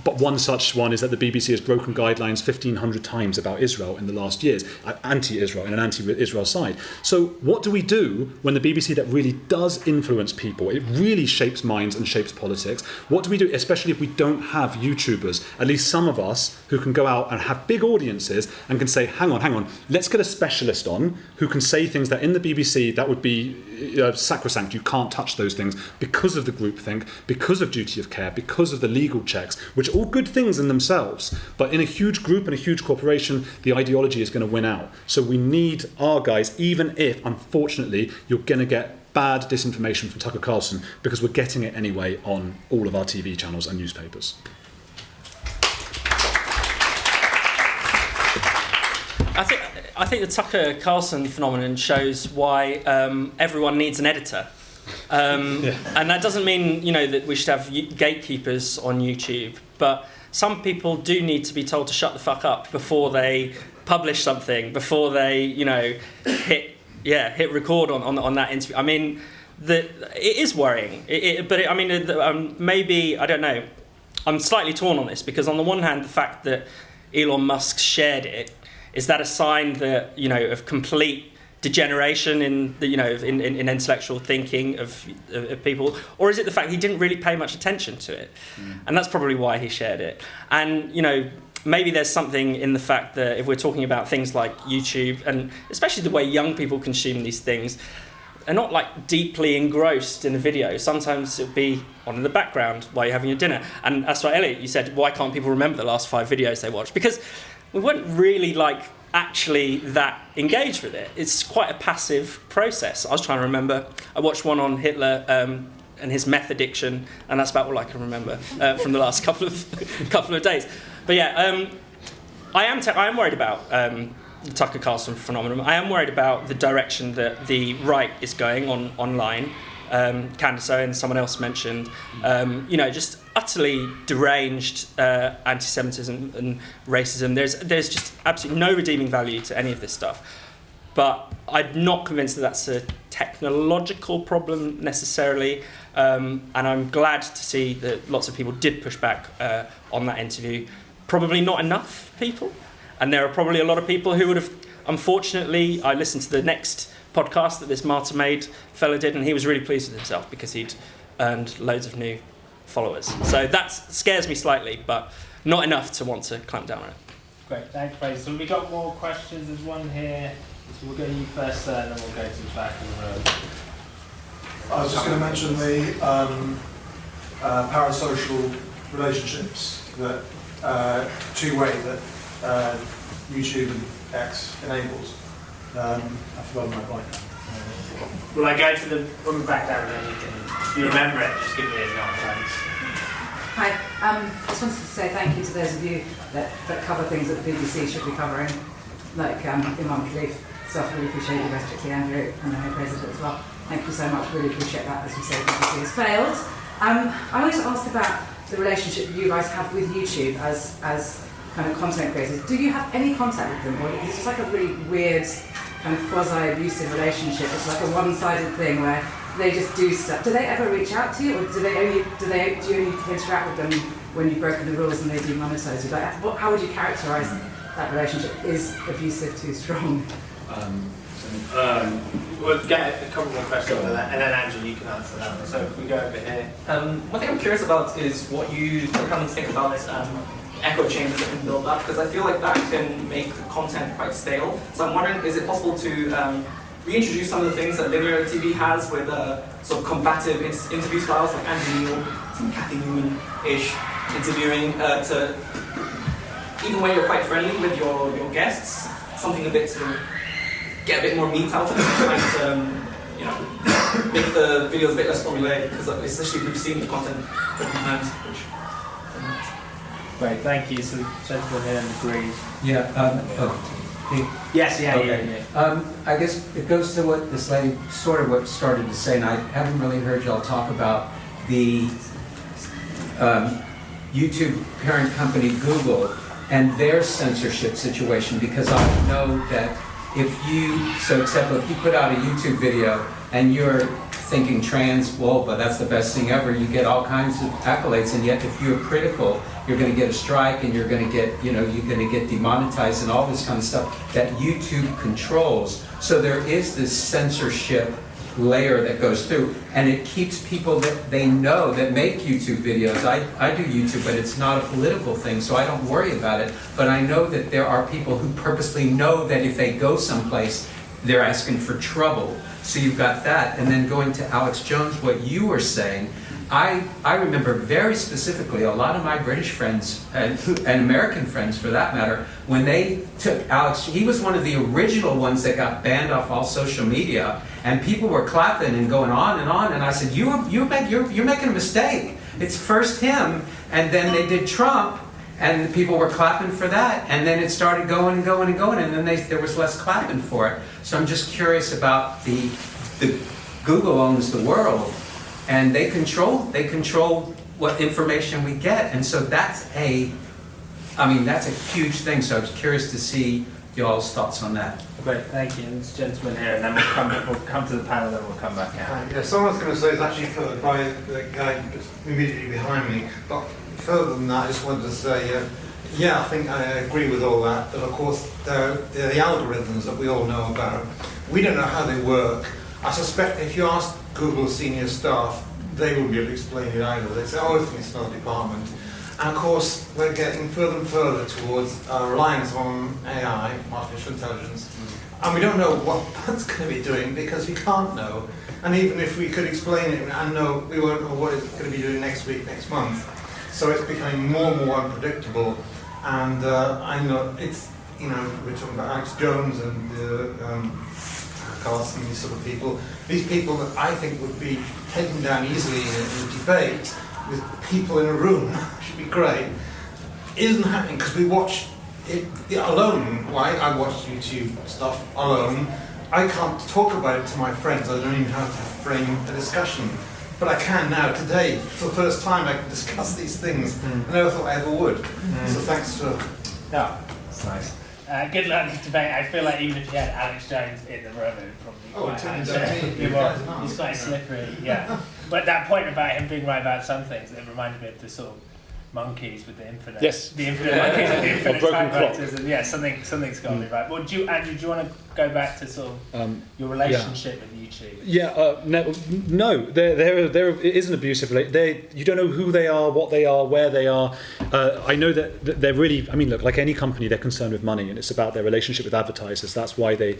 But one such one is that the BBC has broken guidelines 1,500 times about Israel in the last years, anti-Israel and an anti-Israel side. So what do we do when the BBC that really does influence people, it really shapes minds and shapes politics? What do we do, especially if we don't have YouTubers, at least some of us, who can go out and have big audiences and can say, hang on, let's get a specialist on who can say things that in the BBC that would be sacrosanct. You can't touch those things because of the groupthink, because of duty of care, because of the legal checks, which are all good things in themselves. But in a huge group and a huge corporation, the ideology is going to win out. So we need our guys, even if, unfortunately, you're going to get bad disinformation from Tucker Carlson, because we're getting it anyway on all of our TV channels and newspapers. I think the Tucker Carlson phenomenon shows why everyone needs an editor. And that doesn't mean that we should have gatekeepers on YouTube, but some people do need to be told to shut the fuck up before they publish something, before they, hit record on that interview. I mean, it is worrying. Maybe, I don't know. I'm slightly torn on this because on the one hand, the fact that Elon Musk shared it, is that a sign that, of complete degeneration in the, in intellectual thinking of people, or is it the fact he didn't really pay much attention to it? And that's probably why he shared it. And maybe there's something in the fact that if we're talking about things like YouTube, and especially the way young people consume these things, they're not like deeply engrossed in a video. Sometimes it'll be on in the background while you're having your dinner. And that's why, Elliot, you said, why can't people remember the last 5 videos they watched? Because we weren't really actually that engaged with it. It's quite a passive process. I was trying to remember. I watched one on Hitler and his meth addiction, and that's about all I can remember from the last couple of days. But yeah, I am worried about the Tucker Carlson phenomenon. I am worried about the direction that the right is going online. Candace and someone else mentioned, just utterly deranged anti-Semitism and racism. There's just absolutely no redeeming value to any of this stuff. But I'm not convinced that that's a technological problem necessarily. And I'm glad to see that lots of people did push back on that interview. Probably not enough people. And there are probably a lot of people who would have, unfortunately, I listened to the next podcast that this Marta Maid fellow did, and he was really pleased with himself because he'd earned loads of new followers. So that scares me slightly, but not enough to want to clamp down on it. Great, thanks, Fraser. So we got more questions. There's one here. So we'll go to you first, sir, and then we'll go to the back of the room. I was just going to mention the parasocial relationships that two-way that YouTube and X enables. I've forgotten my point. Will I go to the woman back there and then you can, if you remember it, just give me a nod, thanks. Hi, just wanted to say thank you to those of you that cover things that the BBC should be covering, like Imam Khalif stuff. Really appreciate you, particularly Andrew, and the President as well. Thank you so much, really appreciate that. As you say, the BBC has failed. I wanted to ask about the relationship you guys have with YouTube as kind of content creators. Do you have any contact with them, or is it just like a really weird kind of quasi-abusive relationship? It's like a one-sided thing where they just do stuff. Do they ever reach out to you, or do you only interact with them when you've broken the rules and they demonetize you? Like, how would you characterize that relationship? Is abusive too strong? We'll get a couple more questions and then Andrew, you can answer that one. So if we go over here. One thing I'm curious about is what you kind of think about echo chambers that can build up, because I feel like that can make the content quite stale. So I'm wondering, is it possible to reintroduce some of the things that linear TV has with sort of combative interview styles like Andrew Neil, some Kathy Newman-ish interviewing, to even when you're quite friendly with your guests, something a bit to get a bit more meat out of it, trying to make the videos a bit less formulaic, because especially if you've seen the content different times. Great, thank you. So the gentleman here in the green. Yes, Yeah. I guess it goes to what this lady sort of what started to say, and I haven't really heard y'all talk about the YouTube parent company Google and their censorship situation, because I know that except if you put out a YouTube video and you're thinking trans, but that's the best thing ever, you get all kinds of accolades, and yet if you're critical, you're going to get a strike, and you're going to get, you're going to get demonetized and all this kind of stuff that YouTube controls. So there is this censorship layer that goes through, and it keeps people that they know that make YouTube videos. I do YouTube, but it's not a political thing, so I don't worry about it. But I know that there are people who purposely know that if they go someplace, they're asking for trouble. So you've got that. And then going to Alex Jones, what you were saying, I remember very specifically a lot of my British friends, and American friends for that matter, when they took Alex, he was one of the original ones that got banned off all social media, and people were clapping and going on, and I said, you're making a mistake. It's first him, and then they did Trump, and people were clapping for that, and then it started going and going and going, and then there was less clapping for it. So I'm just curious about the Google owns the world, and they control what information we get. And so that's a huge thing. So I was curious to see y'all's thoughts on that. Great, thank you. And this gentleman here, and then we'll come to the panel, then we'll come back out. Yeah, someone I was going to say is actually covered by the guy just immediately behind me. But further than that, I just wanted to say, yeah, I think I agree with all that. But of course, they're the algorithms that we all know about. We don't know how they work. I suspect if you ask Google senior staff, they wouldn't be able to explain it either. They'd say, oh, it's another department. And of course, we're getting further and further towards reliance on AI, artificial intelligence. And we don't know what that's going to be doing because we can't know. And even if we could explain it and know, we won't know what it's going to be doing next week, next month. So it's becoming more and more unpredictable. And I know it's, we're talking about Alex Jones and Carson, these sort of people. These people that I think would be taken down easily in a debate with people in a room, should be great, isn't happening because we watch it alone. Right? I watch YouTube stuff alone. I can't talk about it to my friends. I don't even know how to frame a discussion. But I can now, today, for the first time, I can discuss these things. I never thought I ever would. So thanks for... Yeah, that's nice. Good luck in the debate. I feel like even if you had Alex Jones in the room, it would probably be quite he's quite slippery, yeah. But that point about him being right about some things, it reminded me of the sort of monkeys with the infinite. Yes. The infinite monkeys and the infinite broken typewriters. And yeah, something's got to be right. Well, Andrew, do you want to go back to sort of your relationship with YouTube? Yeah, no, it is an abusive relationship. You don't know who they are, what they are, where they are. I know that they're really, look, like any company, they're concerned with money, and it's about their relationship with advertisers. That's why they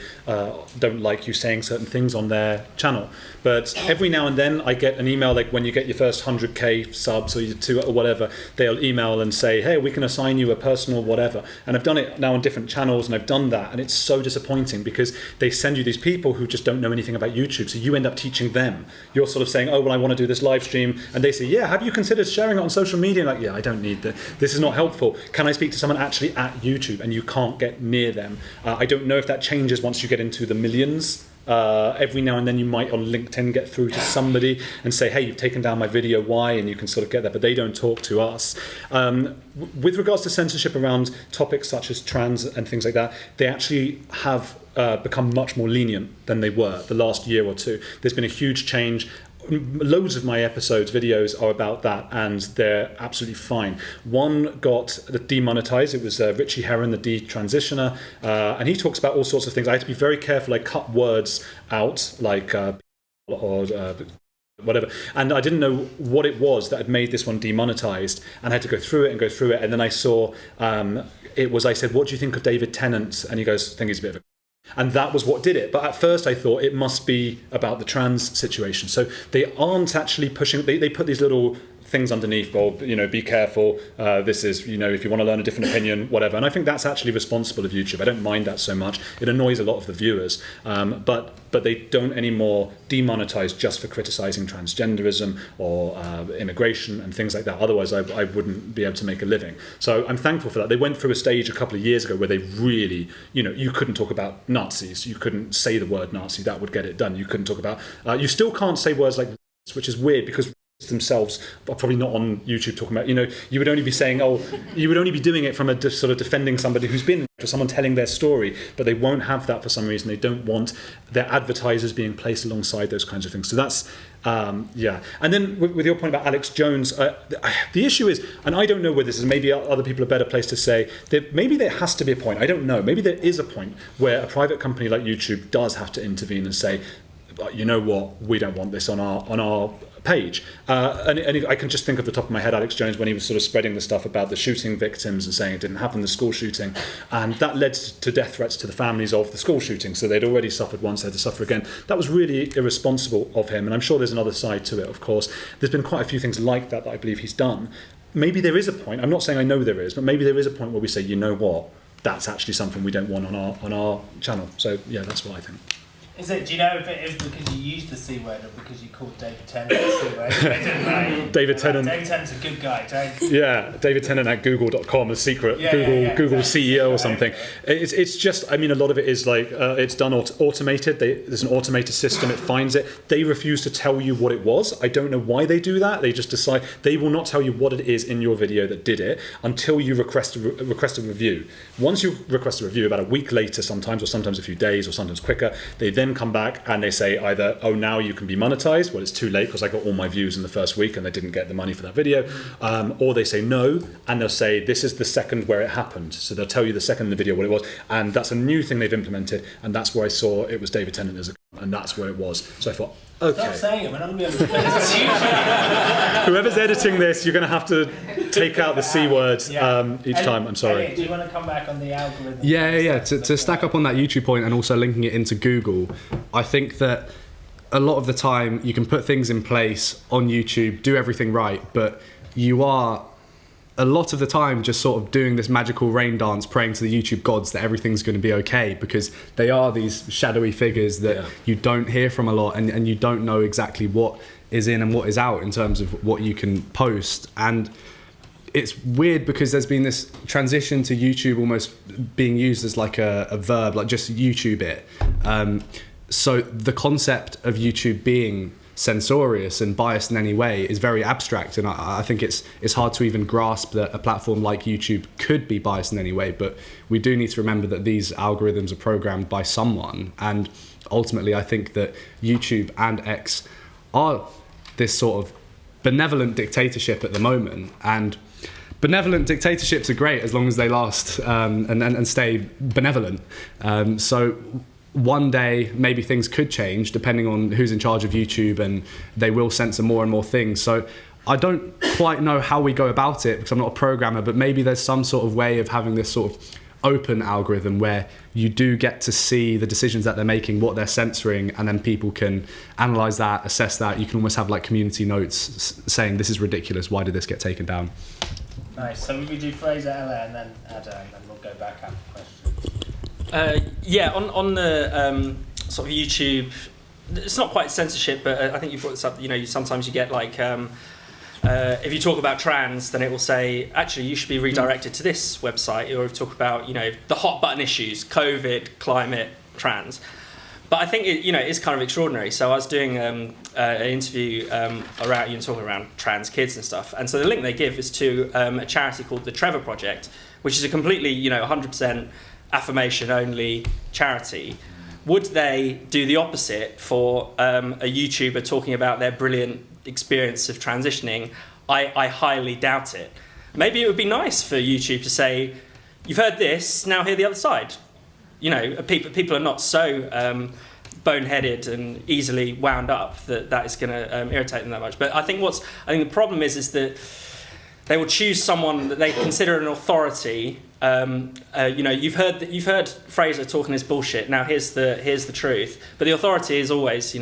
don't like you saying certain things on their channel. But every now and then I get an email, like when you get your first 100k subs or your 2 or whatever, they'll email and say, hey, we can assign you a personal whatever. And I've done it now on different channels, and I've done that, and it's so disappointing because they send you these people who just don't know anything about YouTube, so you end up teaching them. You're sort of saying, oh, well, I want to do this live stream, and they say, yeah, have you considered sharing it on social media? Like, yeah, I don't need that. This is not helpful. Can I speak to someone actually at YouTube? And you can't get near them. I don't know if that changes once you get into the millions. Every now and then you might on LinkedIn get through to somebody and say, hey, you've taken down my video, why? And you can sort of get that, but they don't talk to us. With regards to censorship around topics such as trans and things like that, they actually have become much more lenient than they were the last year or two. There's been a huge change. Loads of my videos are about that, and they're absolutely fine. One got demonetized. It was Richie Herron, the detransitioner, and he talks about all sorts of things. I had to be very careful. I cut words out, like whatever, and I didn't know what it was that had made this one demonetized, and I had to go through it, and then I saw I said, what do you think of David Tennant? And he goes, I think he's a bit of a... And that was what did it. But at first I thought it must be about the trans situation. So they aren't actually pushing, they put these little things underneath, well, be careful, this is, if you want to learn a different opinion, whatever. And I think that's actually responsible of YouTube. I don't mind that so much. It annoys a lot of the viewers. But they don't anymore demonetize just for criticizing transgenderism or immigration and things like that. Otherwise, I wouldn't be able to make a living. So I'm thankful for that. They went through a stage a couple of years ago where they really, you couldn't talk about Nazis. You couldn't say the word Nazi. That would get it done. You couldn't talk about... you still can't say words like racist, which is weird because themselves are probably not on YouTube talking about, you would only be saying, you would only be doing it from a sort of defending somebody who's been, or someone telling their story, but they won't have that for some reason. They don't want their advertisers being placed alongside those kinds of things. So that's, yeah. And then with your point about Alex Jones, the issue is, and I don't know whether this is, maybe other people are better placed to say, that maybe there has to be a point, I don't know, maybe there is a point where a private company like YouTube does have to intervene and say, you know what, we don't want this on our page. And I can just think off the top of my head, Alex Jones, when he was sort of spreading the stuff about the shooting victims and saying it didn't happen, the school shooting, and that led to death threats to the families of the school shooting. So they'd already suffered once, they had to suffer again. That was really irresponsible of him, and I'm sure there's another side to it, of course. There's been quite a few things like that I believe he's done. Maybe there is a point, I'm not saying I know there is, but maybe there is a point where we say, you know what, that's actually something we don't want on our channel. So yeah, that's what I think. Is it? Do you know if it is because you used the C word or because you called David Tennant the C word? David Tennant. David Tennant's a good guy, don't Yeah, David Tennant at Google.com, a secret Google CEO or something. It's just, I mean, a lot of it is like, it's done automated. There's an automated system, it finds it. They refuse to tell you what it was. I don't know why they do that. They just decide, they will not tell you what it is in your video that did it until you request a review. Once you request a review, about a week later sometimes, or sometimes a few days, or sometimes quicker, they then come back and they say either, oh, now you can be monetized. Well, it's too late because I got all my views in the first week and they didn't get the money for that video. Or they say no, and they'll say this is the second where it happened. So they'll tell you the second in the video what it was. And that's a new thing they've implemented. And that's where I saw it was David Tennant and that's where it was. So I thought, okay. Stop saying it, we're not going to be able to YouTube. Whoever's editing this, you're going to have to take out the C word each time. I'm sorry. Elliot, do you want to come back on the algorithm? Yeah. To stack up on that YouTube point and also linking it into Google, I think that a lot of the time you can put things in place on YouTube, do everything right, but you are a lot of the time just sort of doing this magical rain dance, praying to the YouTube gods that everything's going to be okay, because they are these shadowy figures that you don't hear from a lot, and you don't know exactly what is in and what is out in terms of what you can post. And it's weird because there's been this transition to YouTube almost being used as like a verb, like just YouTube it. So the concept of YouTube being censorious and biased in any way is very abstract, and I think it's hard to even grasp that a platform like YouTube could be biased in any way. But we do need to remember that these algorithms are programmed by someone, and ultimately I think that YouTube and X are this sort of benevolent dictatorship at the moment, and benevolent dictatorships are great as long as they last and stay benevolent. So one day maybe things could change depending on who's in charge of YouTube, and they will censor more and more things. So I don't quite know how we go about it because I'm not a programmer, but maybe there's some sort of way of having this sort of open algorithm where you do get to see the decisions that they're making, what they're censoring, and then people can analyze that, assess that. You can almost have like community notes saying this is ridiculous, why did this get taken down? Nice. So we do Fraser, Ella, and then Adam, and then we'll go back after questions. On the sort of YouTube, it's not quite censorship, but I think you brought this up. You know, sometimes you get like, if you talk about trans, then it will say, actually, you should be redirected to this website, or if you talk about, you know, the hot button issues, COVID, climate, trans. But I think it's kind of extraordinary. So I was doing an interview talking around trans kids and stuff, and so the link they give is to a charity called the Trevor Project, which is a completely 100% affirmation only charity. Would they do the opposite for a YouTuber talking about their brilliant experience of transitioning? I highly doubt it. Maybe it would be nice for YouTube to say, you've heard this, now hear the other side. You know, people are not so boneheaded and easily wound up that is going to irritate them that much. But I think the problem is that they will choose someone that they consider an authority. You've heard Fraser talking this bullshit. Now here's the truth. But the authority is always,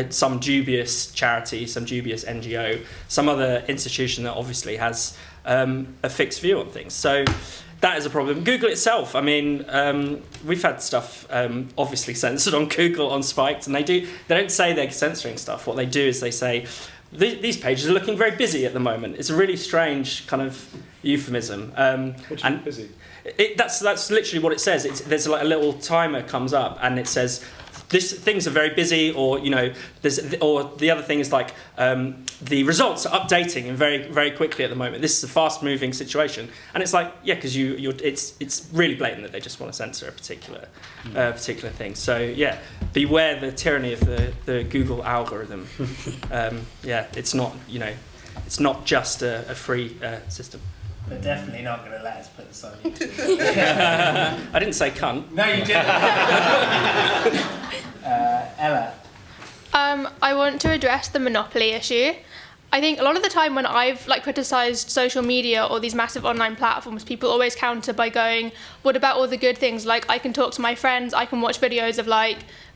some dubious charity, some dubious NGO, some other institution that obviously has a fixed view on things. So that is a problem. Google itself, I mean, we've had stuff obviously censored on Google on Spiked, and they don't say they're censoring stuff. What they do is they say, these pages are looking very busy at the moment. It's a really strange kind of euphemism. What do you mean busy? That's literally what it says. There's like a little timer comes up and it says, things are very busy, or or the other thing is like the results are updating and very very quickly at the moment. This is a fast moving situation, and it's like because it's really blatant that they just want to censor a particular thing. So beware the tyranny of the Google algorithm. It's not just a free system. They're definitely not going to let us put this on YouTube. I didn't say cunt. No, you didn't. Ella. I want to address the monopoly issue. I think a lot of the time when I've criticised social media or these massive online platforms, people always counter by going, what about all the good things? Like, I can talk to my friends, I can watch videos of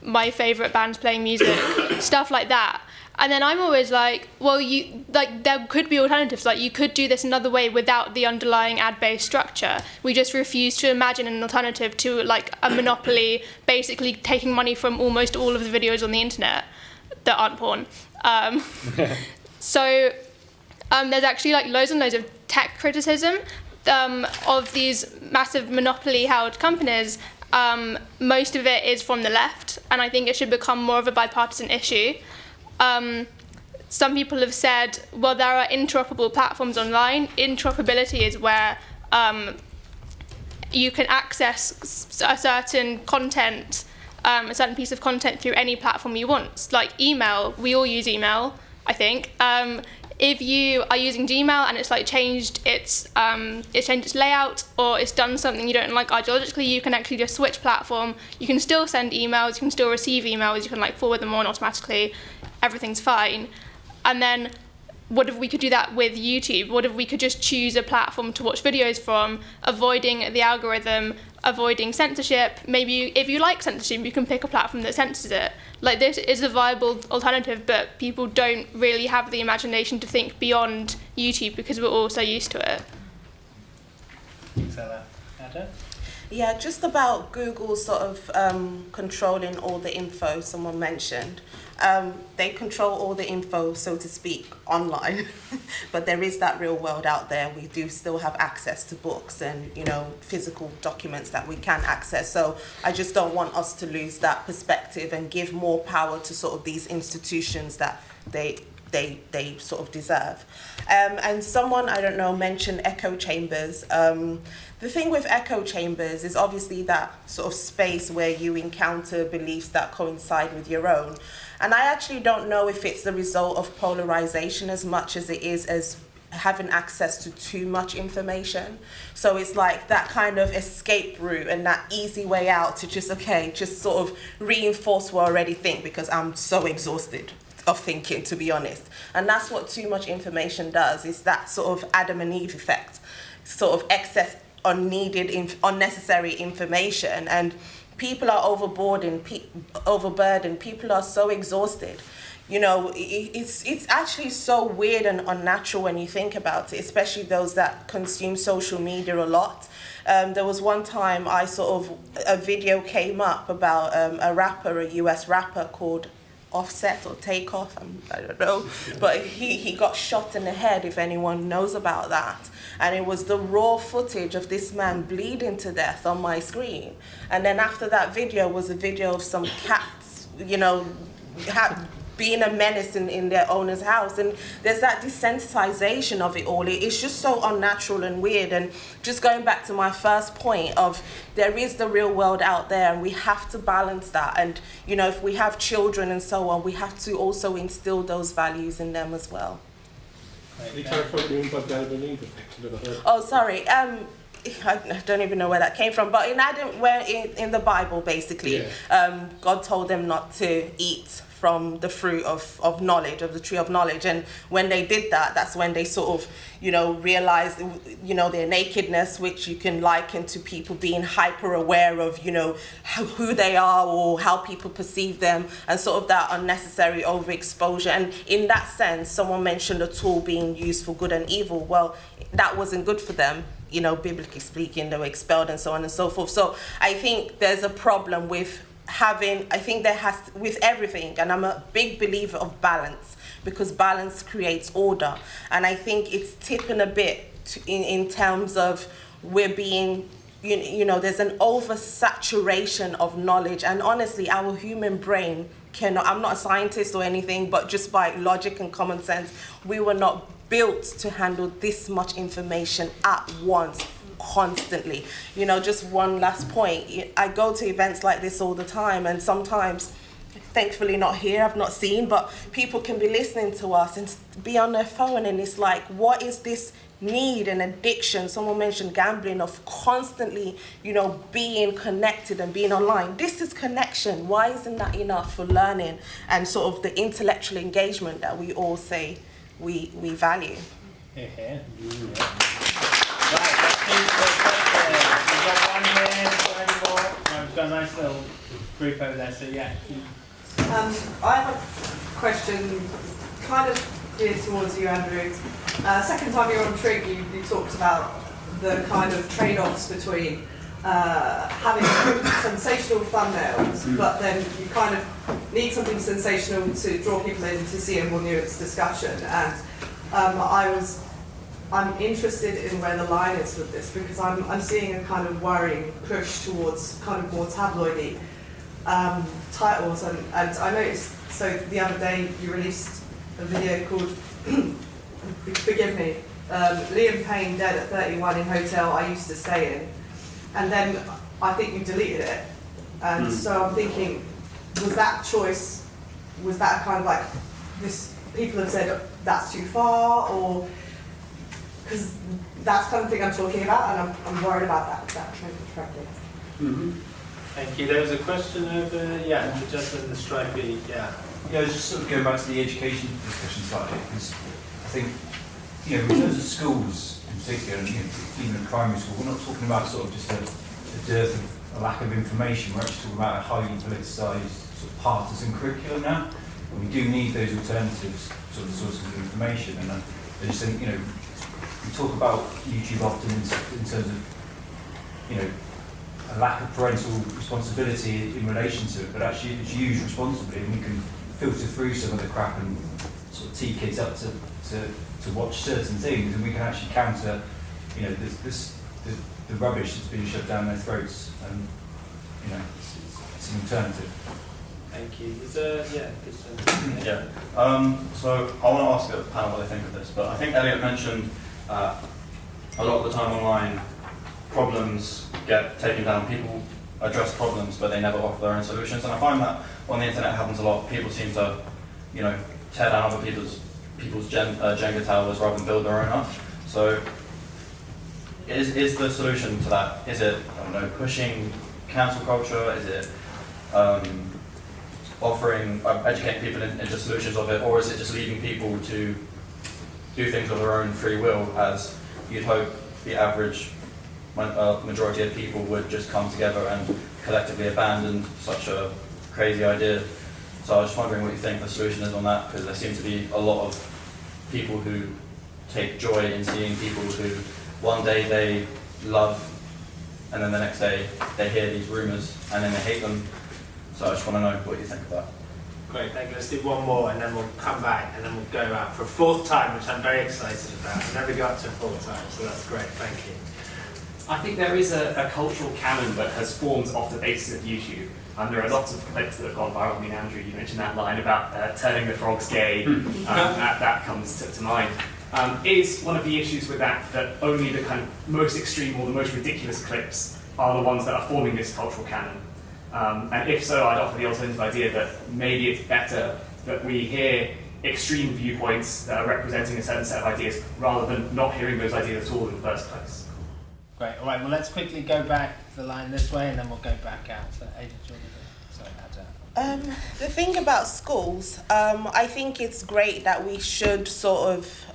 my favourite bands playing music, stuff like that. And then I'm always like, well, there could be alternatives. Like, you could do this another way without the underlying ad-based structure. We just refuse to imagine an alternative to, like, a monopoly basically taking money from almost all of the videos on the internet that aren't porn. So there's actually, like, loads and loads of tech criticism of these massive monopoly-held companies. Most of it is from the left, and I think it should become more of a bipartisan issue. Some people have said, well, there are interoperable platforms online. Interoperability is where you can access a certain content, a certain piece of content through any platform you want. Like email, we all use email, I think. If you are using Gmail and it's like changed its layout, or it's done something you don't like ideologically, you can actually just switch platform. You can still send emails, you can still receive emails, you can like forward them on automatically. Everything's fine. And then what if we could do that with YouTube? What if we could just choose a platform to watch videos from, avoiding the algorithm, avoiding censorship? Maybe if you like censorship, you can pick a platform that censors it. Like, this is a viable alternative, but people don't really have the imagination to think beyond YouTube because we're all so used to it. Yeah, just about Google sort of controlling all the info someone mentioned. They control all the info, so to speak, online, but there is that real world out there. We do still have access to books and, you know, physical documents that we can access. So I just don't want us to lose that perspective and give more power to sort of these institutions that they sort of deserve. And someone, I don't know, mentioned echo chambers. The thing with echo chambers is obviously that sort of space where you encounter beliefs that coincide with your own. And I actually don't know if it's the result of polarization as much as it is as having access to too much information. So it's like that kind of escape route and that easy way out to just sort of reinforce what I already think, because I'm so exhausted of thinking, to be honest. And that's what too much information does, is that sort of Adam and Eve effect, sort of excess unneeded, unnecessary information, and people are overburdened, people are so exhausted. You know, it's actually so weird and unnatural when you think about it, especially those that consume social media a lot. There was one time a video came up about a US rapper called Offset or Takeoff, I don't know, but he got shot in the head, if anyone knows about that. And it was the raw footage of this man bleeding to death on my screen. And then after that video was a video of some cats, you know, being a menace in their owner's house. And there's that desensitization of it all. It's just so unnatural and weird. And just going back to my first point of, there is the real world out there, and we have to balance that. And, you know, if we have children and so on, we have to also instill those values in them as well. Oh, sorry. I don't even know where that came from, but in the Bible, basically, God told them not to eat from the fruit of knowledge, of the tree of knowledge. And when they did that, that's when they sort of, you know, realized, you know, their nakedness, which you can liken to people being hyper aware of, you know, who they are or how people perceive them, and sort of that unnecessary overexposure. And in that sense, someone mentioned a tool being used for good and evil. Well, that wasn't good for them. You know, biblically speaking, they were expelled and so on and so forth. So I think there's a problem with with everything, and I'm a big believer of balance, because balance creates order. And I think it's tipping a bit in terms of we're being, you know, there's an oversaturation of knowledge. And honestly, our human brain cannot, I'm not a scientist or anything, but just by logic and common sense, we were not built to handle this much information at once, constantly. You know, just one last point, I go to events like this all the time, and sometimes, thankfully not here, I've not seen, but people can be listening to us and be on their phone, and it's like, what is this need and addiction? Someone mentioned gambling, of constantly, you know, being connected and being online. This is connection. Why isn't that enough for learning and sort of the intellectual engagement that we all say we value? Right, we've got one here, any more? No, we've got a nice little group over there, so yeah. I have a question kind of geared towards you, Andrew. Second time you were on Trig, you talked about the kind of trade-offs between having sensational thumbnails, but then you kind of need something sensational to draw people in to see a more nuanced discussion. And I'm interested in where the line is with this, because I'm seeing a kind of worrying push towards kind of more tabloidy titles, and I noticed, so the other day you released a video called, forgive me, Liam Payne dead at 31 in hotel I used to stay in, and then I think you deleted it, and so I'm thinking, was that choice, was that kind of like, this, people have said that's too far, or, because that's kind of thing I'm talking about, and I'm worried about that correctly. Thank you. There was a question over, just in the stripy, Yeah, I was just sort of going back to the education discussion slightly, because I think, in terms of schools in particular, and even in primary school, we're not talking about sort of just a dearth of, a lack of information, we're actually talking about a highly politicised sort of partisan curriculum now, and we do need those alternatives sort of sources of information, and I just think, we talk about YouTube often in terms of, a lack of parental responsibility in relation to it, but actually if it's used responsibly, and we can filter through some of the crap and sort of tee kids up to watch certain things, and we can actually counter, the rubbish that's being shoved down their throats, and it's an alternative. Thank you. Is there, So I want to ask the panel what they think of this, but I think Elliot mentioned a lot of the time online, problems get taken down. People address problems, but they never offer their own solutions. And I find that on the internet happens a lot. People seem to, tear down other people's Jenga towers rather than build their own up. So, is the solution to that? Is it, pushing cancel culture? Is it educating people into solutions of it, or is it just leaving people to do things of their own free will, as you'd hope the average majority of people would just come together and collectively abandon such a crazy idea? So I was just wondering what you think the solution is on that, because there seems to be a lot of people who take joy in seeing people who one day they love, and then the next day they hear these rumours and then they hate them. So I just want to know what you think of that. Great, thank you. Let's do one more and then we'll come back and then we'll go out for a fourth time, which I'm very excited about. I've never got to a fourth time, so that's great, thank you. I think there is a cultural canon that has formed off the basis of YouTube. And there are lots of clips that have gone viral. I mean, Andrew, you mentioned that line about turning the frogs gay. That comes to mind. Is one of the issues with that only the kind of most extreme or the most ridiculous clips are the ones that are forming this cultural canon? And if so, I'd offer the alternative idea that maybe it's better that we hear extreme viewpoints that are representing a certain set of ideas rather than not hearing those ideas at all in the first place. Great, all right, well, let's quickly go back the line this way and then we'll go back out. So, Ada, do you want to add that? The thing about schools, I think it's great that we should sort of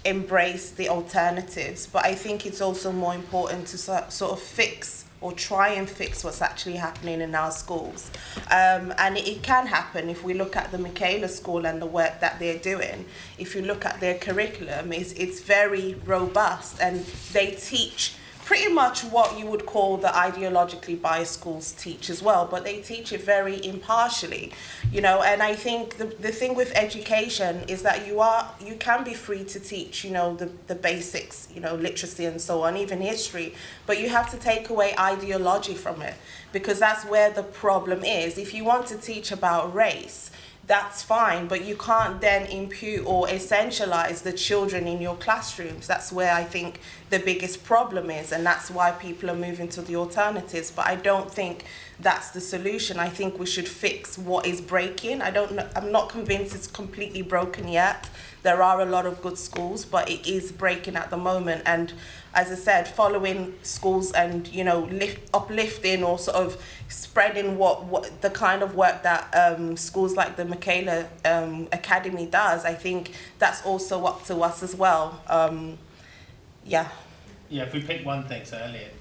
embrace the alternatives, but I think it's also more important to sort of fix or try and fix what's actually happening in our schools. And it can happen if we look at the Michaela School and the work that they're doing. If you look at their curriculum, it's very robust and they teach pretty much what you would call the ideologically biased schools teach as well, but they teach it very impartially, and I think the thing with education is that you can be free to teach, the basics, literacy and so on, even history, but you have to take away ideology from it, because that's where the problem is. If you want to teach about race, that's fine, but you can't then impute or essentialize the children in your classrooms. That's where I think the biggest problem is, and that's why people are moving to the alternatives. But I don't think that's the solution. I think we should fix what is breaking. I'm not convinced it's completely broken yet. There are a lot of good schools, but it is breaking at the moment. And as I said, following schools and uplifting or sort of spreading what the kind of work that schools like the Michaela Academy does, I think that's also up to us as well. Yeah, if we pick one thing, so Elliot.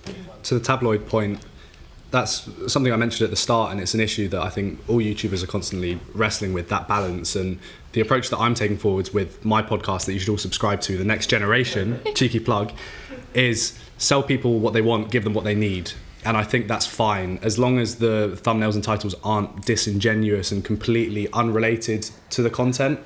To the tabloid point, that's something I mentioned at the start, and it's an issue that I think all YouTubers are constantly wrestling with, that balance. And the approach that I'm taking forwards with my podcast that you should all subscribe to, The Next Generation, cheeky plug, is sell people what they want, give them what they need. And I think that's fine, as long as the thumbnails and titles aren't disingenuous and completely unrelated to the content.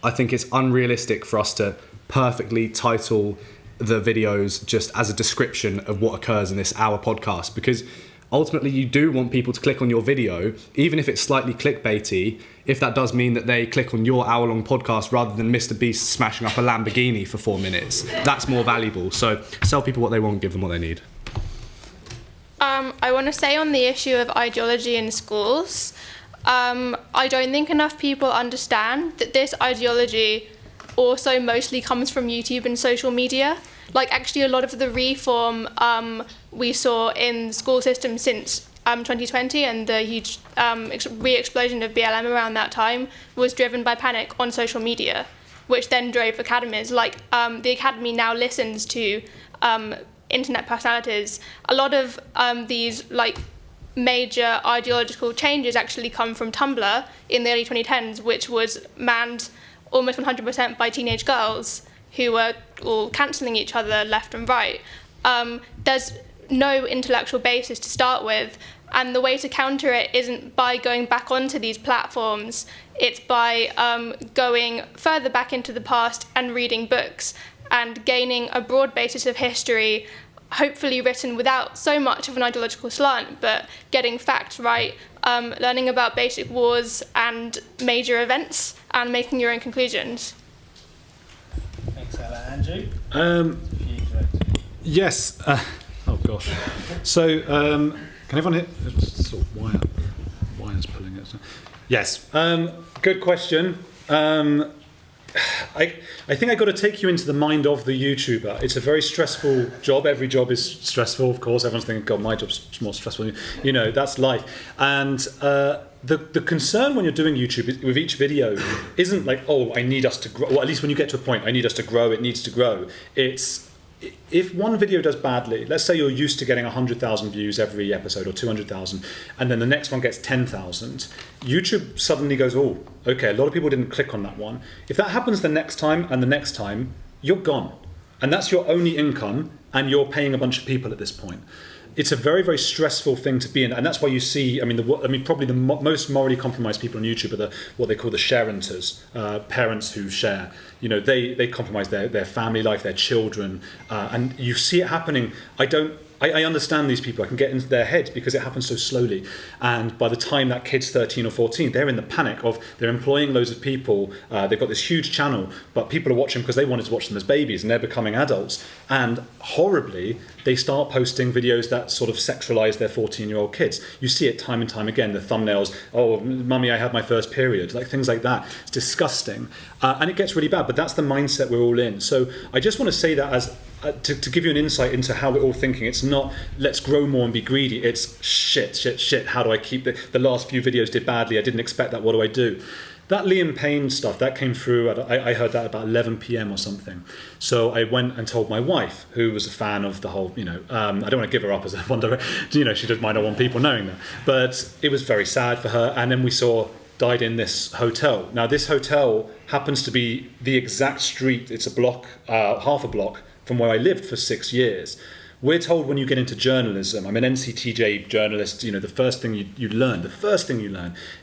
I think it's unrealistic for us to perfectly title the videos just as a description of what occurs in this hour podcast, because ultimately you do want people to click on your video, even if it's slightly clickbaity, if that does mean that they click on your hour-long podcast rather than Mr. Beast smashing up a Lamborghini for 4 minutes. That's more valuable. So sell people what they want, give them what they need. I want to say on the issue of ideology in schools, I don't think enough people understand that this ideology also mostly comes from YouTube and social media. Like, actually, a lot of the reform we saw in the school system since 2020 and the huge re-explosion of BLM around that time was driven by panic on social media, which then drove academies. Like, the academy now listens to internet personalities. A lot of these like major ideological changes actually come from Tumblr in the early 2010s, which was manned almost 100% by teenage girls who were all cancelling each other left and right. There's no intellectual basis to start with, and the way to counter it isn't by going back onto these platforms, it's by going further back into the past and reading books and gaining a broad basis of history, hopefully written without so much of an ideological slant, but getting facts right, learning about basic wars and major events, and making your own conclusions. Thanks, Ella. Andrew? Yes. Oh, gosh. So, can everyone hear? It's sort of wire's pulling it. Yes. Good question. I think I got to take you into the mind of the YouTuber. It's a very stressful job. Every job is stressful, of course. Everyone's thinking, God, my job's more stressful. You know, that's life. And the concern when you're doing YouTube with each video isn't like, oh, I need us to grow. Well, at least when you get to a point, I need us to grow, it needs to grow. It's, if one video does badly, let's say you're used to getting 100,000 views every episode or 200,000, and then the next one gets 10,000, YouTube suddenly goes, oh, okay, a lot of people didn't click on that one. If that happens the next time and the next time, you're gone. And that's your only income, and you're paying a bunch of people at this point. It's a very, very stressful thing to be in, and that's why you see. Probably the most morally compromised people on YouTube are what they call the sharenters, parents who share. You know, they compromise their family life, their children, and you see it happening. I understand these people. I can get into their heads because it happens so slowly. And by the time that kid's 13 or 14, they're in the panic of they're employing loads of people. They've got this huge channel, but people are watching because they wanted to watch them as babies, and they're becoming adults. And horribly, they start posting videos that sort of sexualize their 14-year-old kids. You see it time and time again. The thumbnails, oh, mummy, I had my first period, like things like that. It's disgusting. And it gets really bad, but that's the mindset we're all in. So I just want to say that as to give you an insight into how we're all thinking. It's not let's grow more and be greedy. It's shit. How do I keep the last few videos did badly. I didn't expect that. What do I do? That Liam Payne stuff, that came through, I heard that about 11 p.m. or something. So I went and told my wife, who was a fan of the whole, I don't want to give her up as a wonder, she might not want people knowing that. But it was very sad for her. And then we saw died in this hotel. Now, this hotel happens to be the exact street, it's a block, half a block, from where I lived for 6 years. We're told when you get into journalism, I'm an NCTJ journalist, the first thing you learn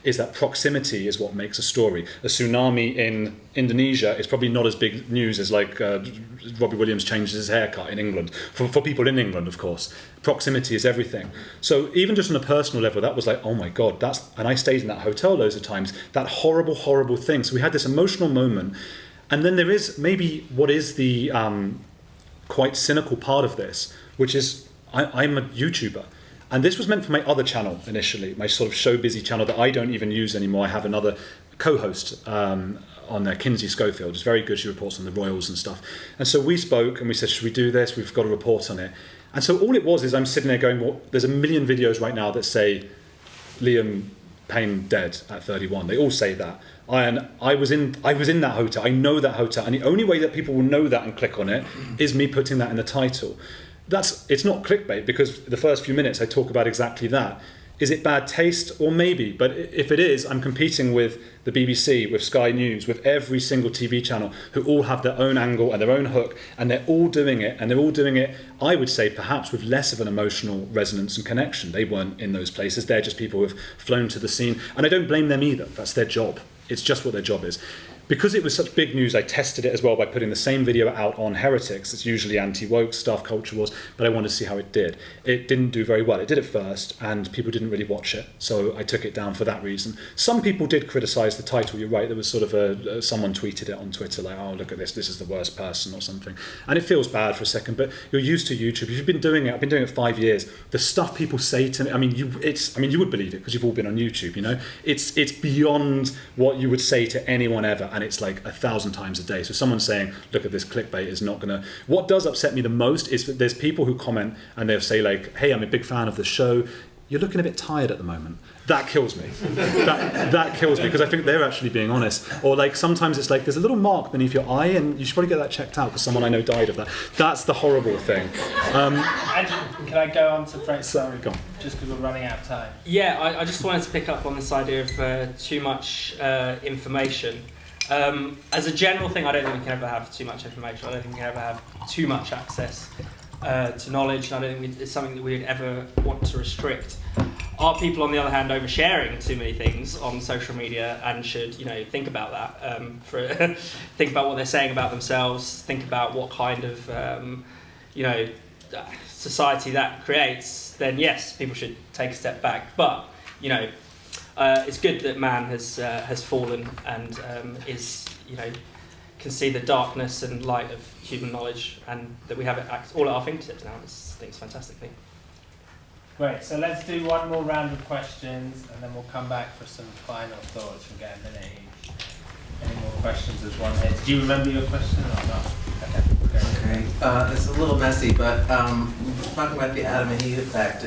is that proximity is what makes a story. A tsunami in Indonesia is probably not as big news as like Robbie Williams changes his haircut in England. For people in England, of course. Proximity is everything. So even just on a personal level, that was like, oh my God, and I stayed in that hotel loads of times, that horrible, horrible thing. So we had this emotional moment. And then there is maybe what is the quite cynical part of this, which is I'm a YouTuber. And this was meant for my other channel initially, my sort of show busy channel that I don't even use anymore. I have another co-host on there, Kinsey Schofield. She's very good. She reports on the Royals and stuff. And so we spoke and we said, should we do this? We've got a report on it. And so all it was is I'm sitting there going, well, there's a million videos right now that say Liam Payne dead at 31. They all say that. And I was in that hotel. I know that hotel. And the only way that people will know that and click on it is me putting that in the title. it's not clickbait, because the first few minutes I talk about exactly that. Is it bad taste? Or maybe, but if it is, I'm competing with the BBC, with Sky News, with every single TV channel, who all have their own angle and their own hook, and they're all doing it, I would say, perhaps with less of an emotional resonance and connection. They weren't in those places. They're just people who have flown to the scene, and I don't blame them either. That's their job. It's just what their job is. Because it was such big news, I tested it as well by putting the same video out on Heretics. It's usually anti-woke stuff, culture wars, but I wanted to see how it did. It didn't do very well. It did it first, and people didn't really watch it, so I took it down for that reason. Some people did criticise the title. You're right, there was sort of someone tweeted it on Twitter, like, oh, look at this is the worst person or something. And it feels bad for a second, but you're used to YouTube. If you've been doing it, I've been doing it 5 years, the stuff people say to me, you would believe it, because you've all been on YouTube, you know? It's beyond what you would say to anyone ever, and it's like 1,000 times a day. So someone saying, look at this clickbait is not gonna... What does upset me the most is that there's people who comment and they'll say like, hey, I'm a big fan of the show. You're looking a bit tired at the moment. That kills me. that kills me, because I think they're actually being honest. Or like sometimes it's like there's a little mark beneath your eye and you should probably get that checked out because someone I know died of that. That's the horrible thing. Andrew, can I go on to Fraser? Sorry, go on. Just because we're running out of time. Yeah, I just wanted to pick up on this idea of too much information. As a general thing, I don't think we can ever have too much information. I don't think we can ever have too much access to knowledge. I don't think it's something that we'd ever want to restrict. Are people, on the other hand, oversharing too many things on social media and should, think about that? Think about what they're saying about themselves. Think about what kind of, society that creates. Then yes, people should take a step back. But it's good that man has fallen and is can see the darkness and light of human knowledge, and that we have it all at our fingertips now. I think it's fantastic thing. Great. So let's do one more round of questions, and then we'll come back for some final thoughts and get a minute each. Any more questions? There's one here. Did you remember your question or not? Okay. It's a little messy, but talking about the Adam and Eve effect,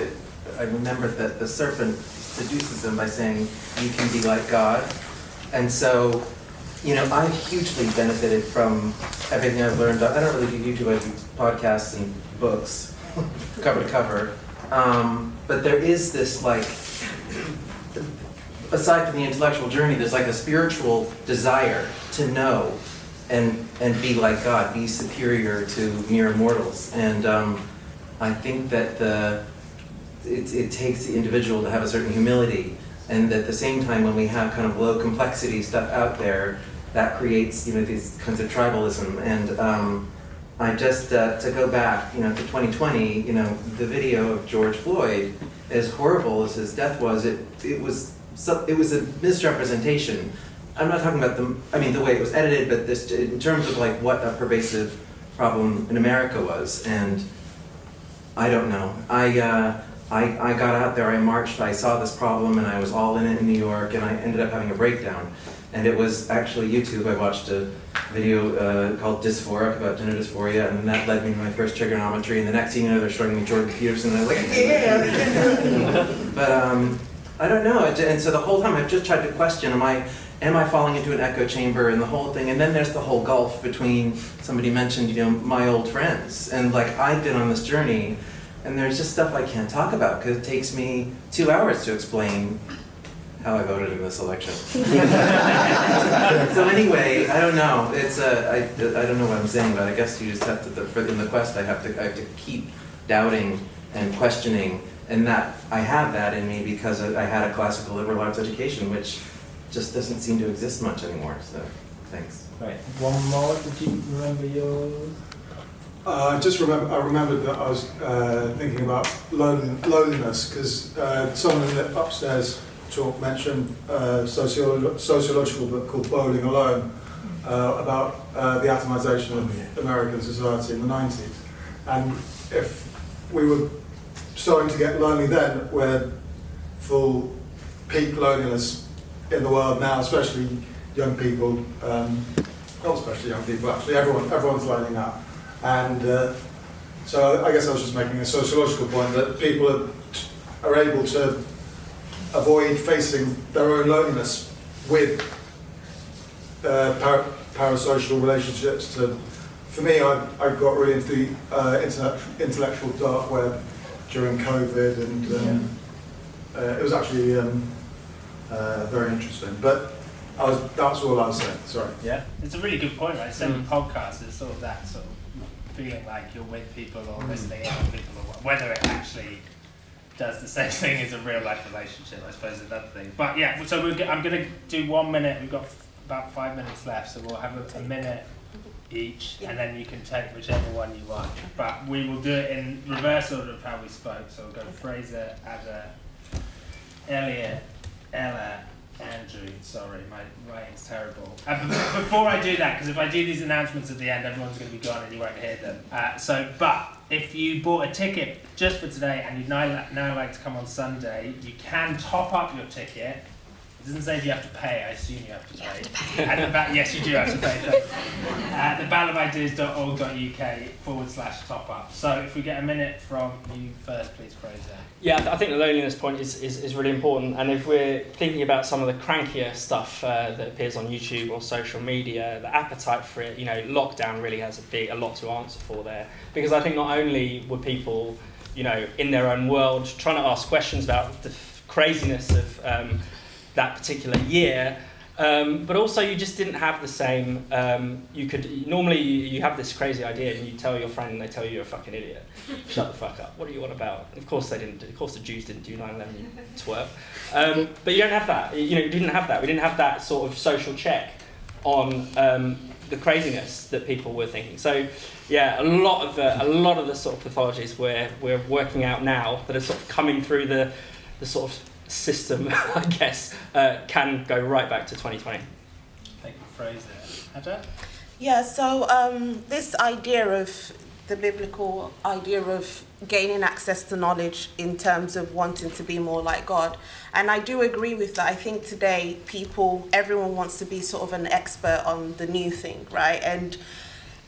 I remembered that the serpent seduces them by saying, you can be like God. And so, I've hugely benefited from everything I've learned. I don't really do YouTube, I do podcasts and books, cover to cover. But there is this, aside from the intellectual journey, there's like a spiritual desire to know and be like God, be superior to mere mortals. And I think that it takes the individual to have a certain humility, and at the same time, when we have kind of low complexity stuff out there, that creates these kinds of tribalism. And I just to go back to 2020, the video of George Floyd, as horrible as his death was, it was a misrepresentation. I'm not talking about the way it was edited, but this in terms of what a pervasive problem in America was. And I don't know. I got out there, I marched, I saw this problem, and I was all in it in New York, and I ended up having a breakdown. And it was actually YouTube. I watched a video called Dysphoric about gender dysphoria, and that led me to my first trigonometry. And the next thing you know, they're showing me Jordan Peterson, and I was like, yeah! But I don't know. And so the whole time I've just tried to question, am I falling into an echo chamber and the whole thing? And then there's the whole gulf between, somebody mentioned, my old friends. And I've been on this journey, and there's just stuff I can't talk about because it takes me 2 hours to explain how I voted in this election. So anyway, I don't know. It's I don't know what I'm saying, but I guess you just have to, in the quest, I have to keep doubting and questioning, and that I have that in me because I had a classical liberal arts education, which just doesn't seem to exist much anymore. So thanks. Right. One more. Did you remember yours? I remembered that I was thinking about loneliness because someone in the upstairs talk mentioned a sociological book called Bowling Alone about the atomization of American society in the 90s. And if we were starting to get lonely then, we're full peak loneliness in the world now, especially young people, not especially young people, actually, everyone's lonely now. And so I guess I was just making a sociological point that people are able to avoid facing their own loneliness with parasocial relationships to for me, I got really into the intellectual dark web during COVID, and it was actually very interesting. But that's all I was saying. Sorry. Yeah, it's a really good point, right? Same with podcasts, it's sort of that sort of feeling like you're with people or listening out with people, or whether it actually does the same thing as a real life relationship, I suppose, is another thing. But yeah, so I'm going to do 1 minute. We've got about 5 minutes left, so we'll have a minute each, and then you can take whichever one you want. But we will do it in reverse order of how we spoke. So we'll go Fraser, Ada, Elliot, Ella, Andrew. Sorry, my writing's terrible. Before I do that, because if I do these announcements at the end, everyone's going to be gone and you won't hear them. But if you bought a ticket just for today and you'd now like to come on Sunday, you can top up your ticket. It doesn't say if you have to pay. I assume you have to pay. Yes, you do have to pay. theballofIdeas.org.uk/top up. So if we get a minute from you first, please, Fraser. Yeah, I think the loneliness point is really important. And if we're thinking about some of the crankier stuff that appears on YouTube or social media, the appetite for it, lockdown really has a lot to answer for there. Because I think not only were people, in their own world trying to ask questions about the craziness of that particular year, but also you just didn't have the same, normally you have this crazy idea and you tell your friend and they tell you you're a fucking idiot. Shut the fuck up. What are you on about? Of course they didn't. Of course the Jews didn't do 9/11, you twerp. But you don't have that. You didn't have that. We didn't have that sort of social check on the craziness that people were thinking. So yeah, a lot of the sort of pathologies we're working out now that are sort of coming through the sort of system, I guess, can go right back to 2020. Thank you, Fraser. Ada? Yeah, so this idea of the biblical idea of gaining access to knowledge in terms of wanting to be more like God. And I do agree with that. I think today everyone wants to be sort of an expert on the new thing, right? And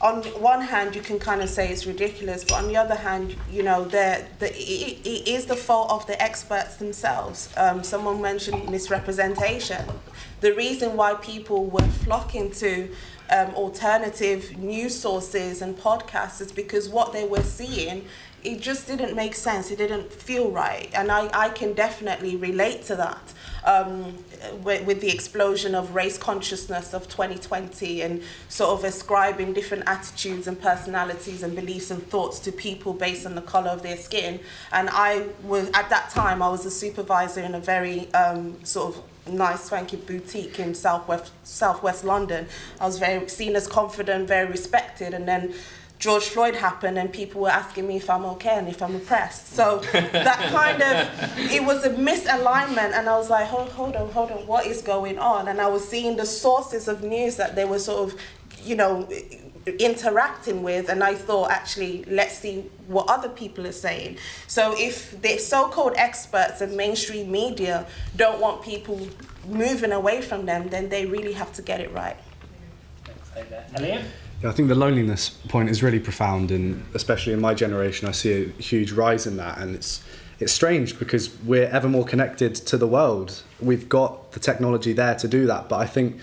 on one hand, you can kind of say it's ridiculous, but on the other hand, it is the fault of the experts themselves. Someone mentioned misrepresentation. The reason why people were flocking to alternative news sources and podcasts is because what they were seeing, it just didn't make sense. It didn't feel right. And I can definitely relate to that. With the explosion of race consciousness of 2020 and sort of ascribing different attitudes and personalities and beliefs and thoughts to people based on the colour of their skin. And at that time, I was a supervisor in a very sort of nice swanky boutique in southwest London. I was very seen as confident, very respected, and then George Floyd happened and people were asking me if I'm okay and if I'm oppressed. So that kind of, it was a misalignment, and I was like, hold on, what is going on? And I was seeing the sources of news that they were sort of, interacting with, and I thought, actually, let's see what other people are saying. So if the so-called experts and mainstream media don't want people moving away from them, then they really have to get it right. Thanks, Elliot? Yeah, I think the loneliness point is really profound, and especially in my generation, I see a huge rise in that. And it's strange because we're ever more connected to the world. We've got the technology there to do that, but I think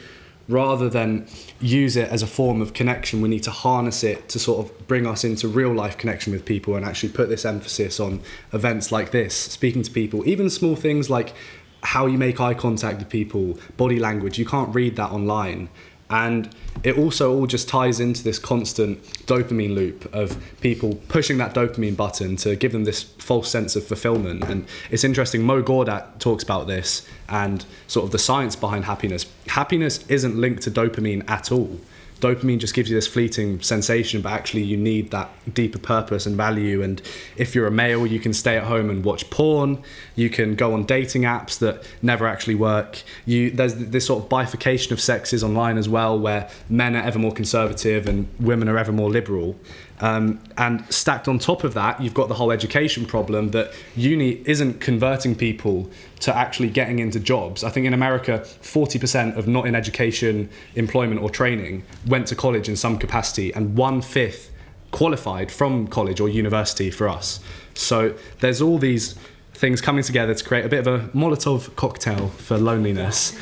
rather than use it as a form of connection, we need to harness it to sort of bring us into real life connection with people and actually put this emphasis on events like this, speaking to people, even small things like how you make eye contact with people, body language. You can't read that online. And it also all just ties into this constant dopamine loop of people pushing that dopamine button to give them this false sense of fulfillment. And it's interesting, Mo Gawdat talks about this and sort of the science behind happiness. Happiness isn't linked to dopamine at all. Dopamine just gives you this fleeting sensation, but actually you need that deeper purpose and value. And if you're a male, you can stay at home and watch porn. You can go on dating apps that never actually work. There's this sort of bifurcation of sexes online as well, where men are ever more conservative and women are ever more liberal. And stacked on top of that, you've got the whole education problem that uni isn't converting people to actually getting into jobs. I think in America, 40% of not in education, employment or training went to college in some capacity, and 1/5 qualified from college or university for us. So there's all these things coming together to create a bit of a Molotov cocktail for loneliness.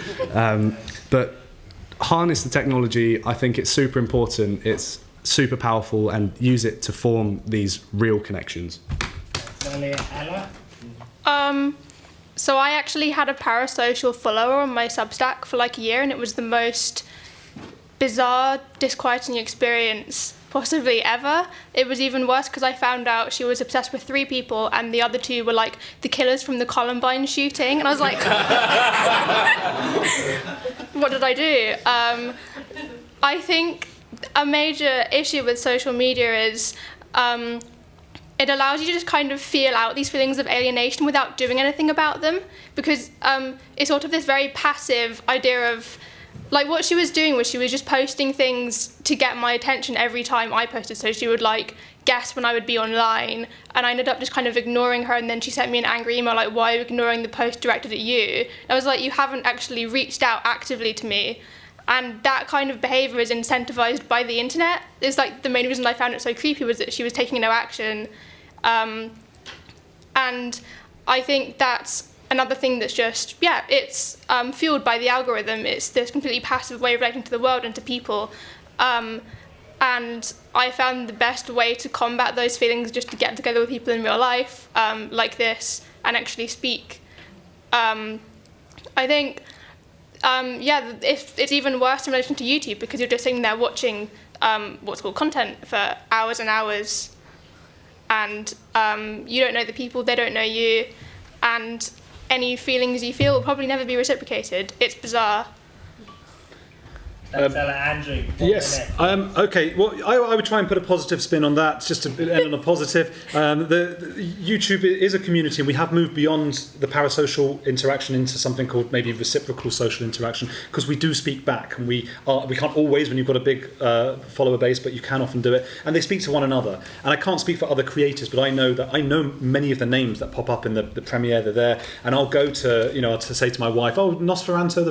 But harness the technology. I think it's super important. It's super powerful and use it to form these real connections. Ella? So I actually had a parasocial follower on my Substack for like a year, and it was the most bizarre, disquieting experience possibly ever. It was even worse because I found out she was obsessed with 3 people and the other 2 were like the killers from the Columbine shooting, and I was like, what did I do? I think a major issue with social media is it allows you to just kind of feel out these feelings of alienation without doing anything about them, because it's sort of this very passive idea of, like, what she was doing was she was just posting things to get my attention every time I posted. So she would like guess when I would be online, and I ended up just kind of ignoring her, and then she sent me an angry email like, why are you ignoring the post directed at you? And I was like, you haven't actually reached out actively to me. And that kind of behaviour is incentivized by the internet. It's like the main reason I found it so creepy was that she was taking no action. And I think that's another thing that's just, it's fueled by the algorithm. It's this completely passive way of relating to the world and to people. And I found the best way to combat those feelings just to get together with people in real life, like this, and actually speak. I think, it's even worse in relation to YouTube, because you're just sitting there watching what's called content for hours and hours, and you don't know the people, they don't know you, and any feelings you feel will probably never be reciprocated. It's bizarre. Andrew. Yes. Okay. Well, I would try and put a positive spin on that, just to end on a positive. The YouTube is a community, and we have moved beyond the parasocial interaction into something called maybe reciprocal social interaction, because we do speak back, and we can't always when you've got a big follower base, but you can often do it, and they speak to one another. And I can't speak for other creators, but I know many of the names that pop up in the premiere. They're there, and I'll go to to say to my wife, oh, Nosferatu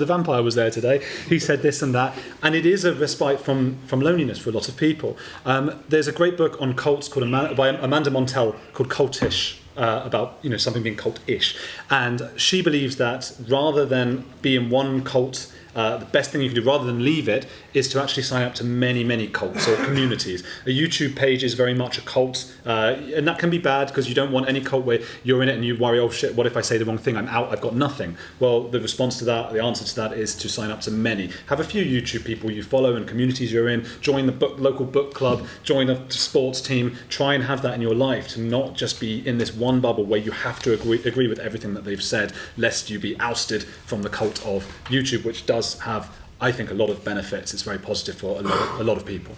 the vampire was there today. He said this and that, and it is a respite from loneliness for a lot of people. There's a great book on cults by Amanda Montell called Cultish, about something being cult-ish, and she believes that rather than be in one cult, the best thing you can do, rather than leave it, is to actually sign up to many cults or communities. A YouTube page is very much a cult, and that can be bad, because you don't want any cult where you're in it and you worry, oh shit, what if I say the wrong thing? I'm out, I've got nothing. Well, the response to that, the answer to that, is to sign up to many. Have a few YouTube people you follow and communities you're in, join the local book club, join a sports team, try and have that in your life, to not just be in this one bubble where you have to agree with everything that they've said, lest you be ousted from the cult of YouTube, which does have, I think, a lot of benefits. It's very positive for a lot of people.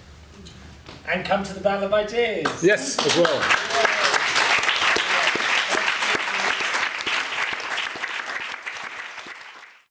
And come to the Battle of Ideas. Yes, as well.